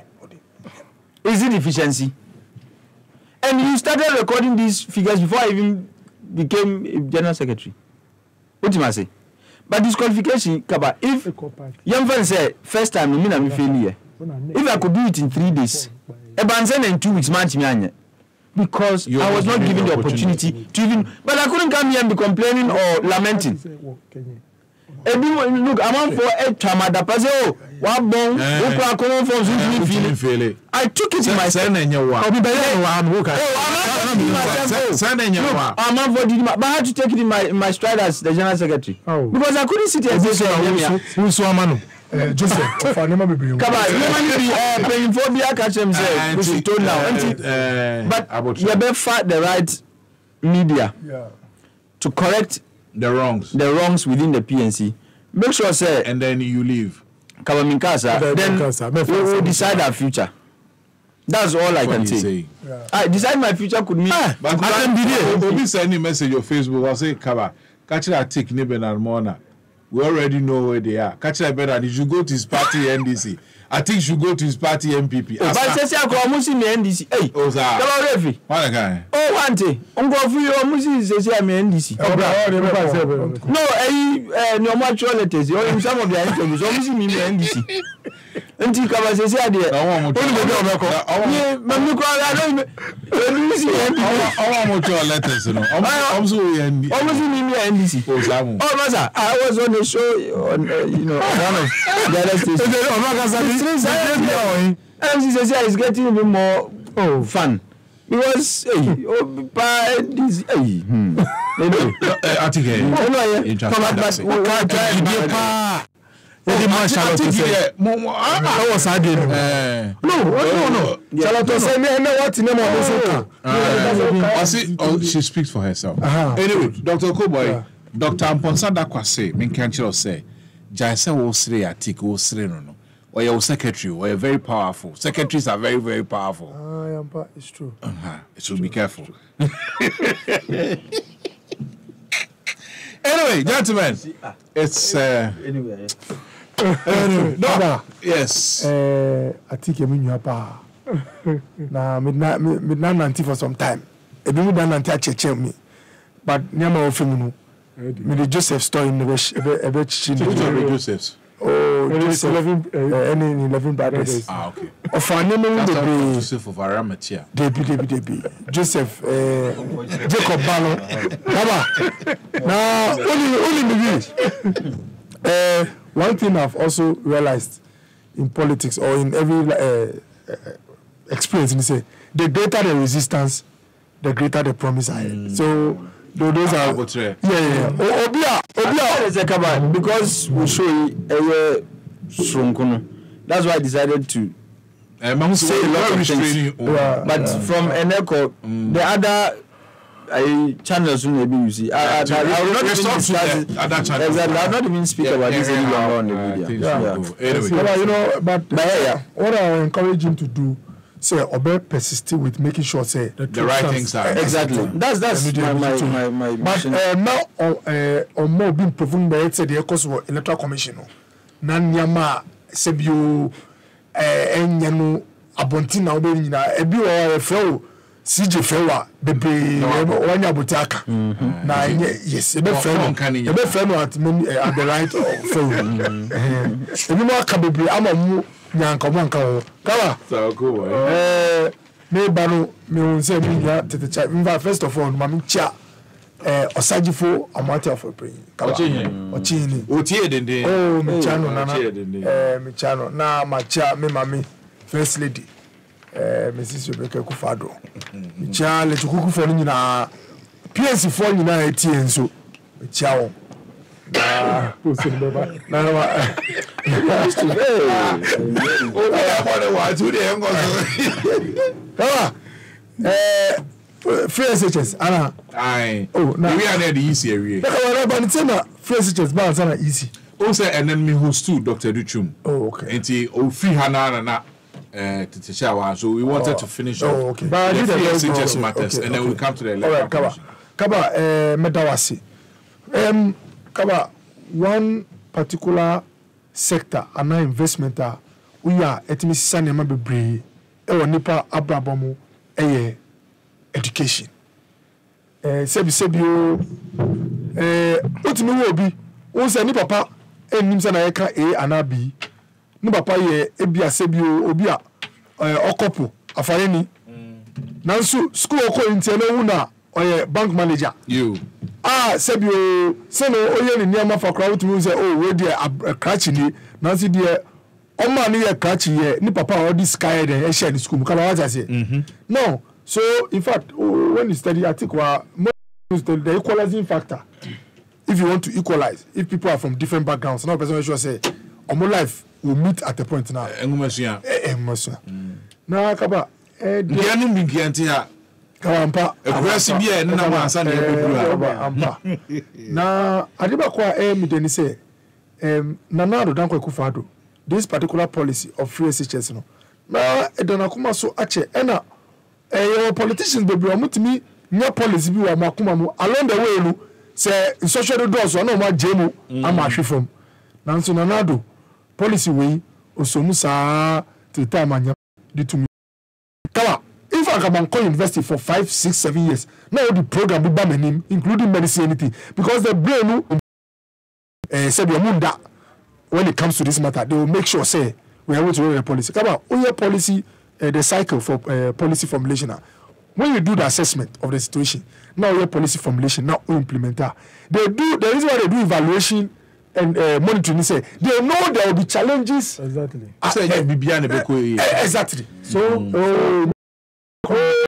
Is it efficiency? And you started recording these figures before I even became general secretary. What do you say? But disqualification, KABA, if young friend say first time, I'm failure. If I could do it in 3 days, a bansen in 2 weeks, man, because I was not given the opportunity to even. But I couldn't come here and be complaining or lamenting. Look, I'm on for a tamada pazo. What bone? I took it in my son and your wife. I'm on for but I had to take it in my stride as the general secretary. Because I couldn't sit here and say, Joseph, KABA, paying for the catch himself, which he told now. But you better fight the right media to correct the wrongs within the PNC. Make sure, sir. And then you leave. KABA Minkasa. Then we will decide our future. That's all I can say. I decide my future could mean. But I can be there. Obi send a message on Facebook. I say, KABA, catch that tick, Niben and Mona. We already know where they are. Catch that better. Did you go to his party NDC? I think you should go to his party MPP. But I say, I'm NDC. Hey, Refi. What a guy. Oh, one thing. I'm going for you. I'm NDC. No, no more letters. You in some of the interviews. I'm NDC. Until KABA says, I did. I want letters. NDC. Oh, Master, I was on the show on, one of the other stations. Is getting even more fun because she speaks for herself. Anyway, Dr. Koboy, Dr. Amponsanda Kwase, Minkanchiro say, Jaisa will say a tick, will say no. Or your secretary, or you're very powerful. Secretaries are very, very powerful. It's true. So be careful. Anyway, gentlemen, it's anyway. No. Yes. I think you mean your power. Now, midnight nanti for some time. A bit more nanti check me, but nyama ofemu. Me the Joseph story in the bit Joseph's. Oh, just 11 brothers. Okay. Of our name, Joseph of Arimathea. Debbie. Joseph, Jacob Ballon. Now, only me. One thing I've also realized in politics or in every experience, you say, the greater the resistance, the greater the promise I had. So, those are because we show you that's why I decided to say a lot of things. But from Eneko, the other channels maybe you see. I will not even discuss exactly. I will not even speak about this any longer on the media. Anyway, but what I encourage him to do. Say, Obe persisted with making sure say the right things are exactly. That's my but now on more being proven by it said the cause of electoral commission. Nan yama sebio enyano abonti na obe nyina ebi o refo CJ Fewa bebre wanya butaka na yes ebe friend at the right phone ebi mo aka bebre ama mu nyanka mo nka ho kawa me banu me wonse mi ya tetecha mva first of all mami cha osajifo amati of praying kawa ochini otie dende me chano nana me chano na macha me mami first lady Mrs. Rebecca Kufado. Charlie to cook for Nina. PNC for Nina Etienne so. Chow. Free SHS, Anna. Aye. Oh, now we are near the easy area. Free SHS, balance and easy. Also, and then me host too, Dr. Duchum. Oh, okay. And he, free Hana. So we wanted to finish up. Okay. But the SHS matters, and then we come to the electoral. All right, Kaba, Medawasi. Kaba, one particular sector, an investment, we are at Mrs. Sanema Bebre, Nipa Abrabomu, education. Sebio, what me will be, also any papa, and Nimsana Eka and B. No papa ye ebia sebio obia okopo afareni nanso school oko intene wu na oye bank manager you sebio seno oye ni niam fa kra wutumi say oh we dey cratch ni nanso dey o ma ni ye cratch ye ni papa all this sky dey e share the school kala what I say no so in fact when you study I think the equalizing factor if you want to equalize if people are from different backgrounds no person sure say omo life will meet at a point now. Emotion. Na Kaba. Dianu mingianti ha. Kawampa. Aggressive here na wansa na ampa. Na adiba kwa mi deni say Nanado Dankwa Akufo-Addo this particular policy of free SHS no. Na edana kuma so ache ena your politicians be omutimi nya policy bi wa makuma mu along the way no say social doors no ma jemu ama hwefom. Nanso Nanado policy way osomu saa to time anya di to me kawa if I can go university for 5 6 7 years now the program be by my name including medicine anything because the brain said munda when it comes to this matter they will make sure say we are able to run the policy kawa your policy the cycle for policy formulation when you do the assessment of the situation now your policy formulation now implement that the reason why they do evaluation and monitoring say they know there will be challenges exactly exactly so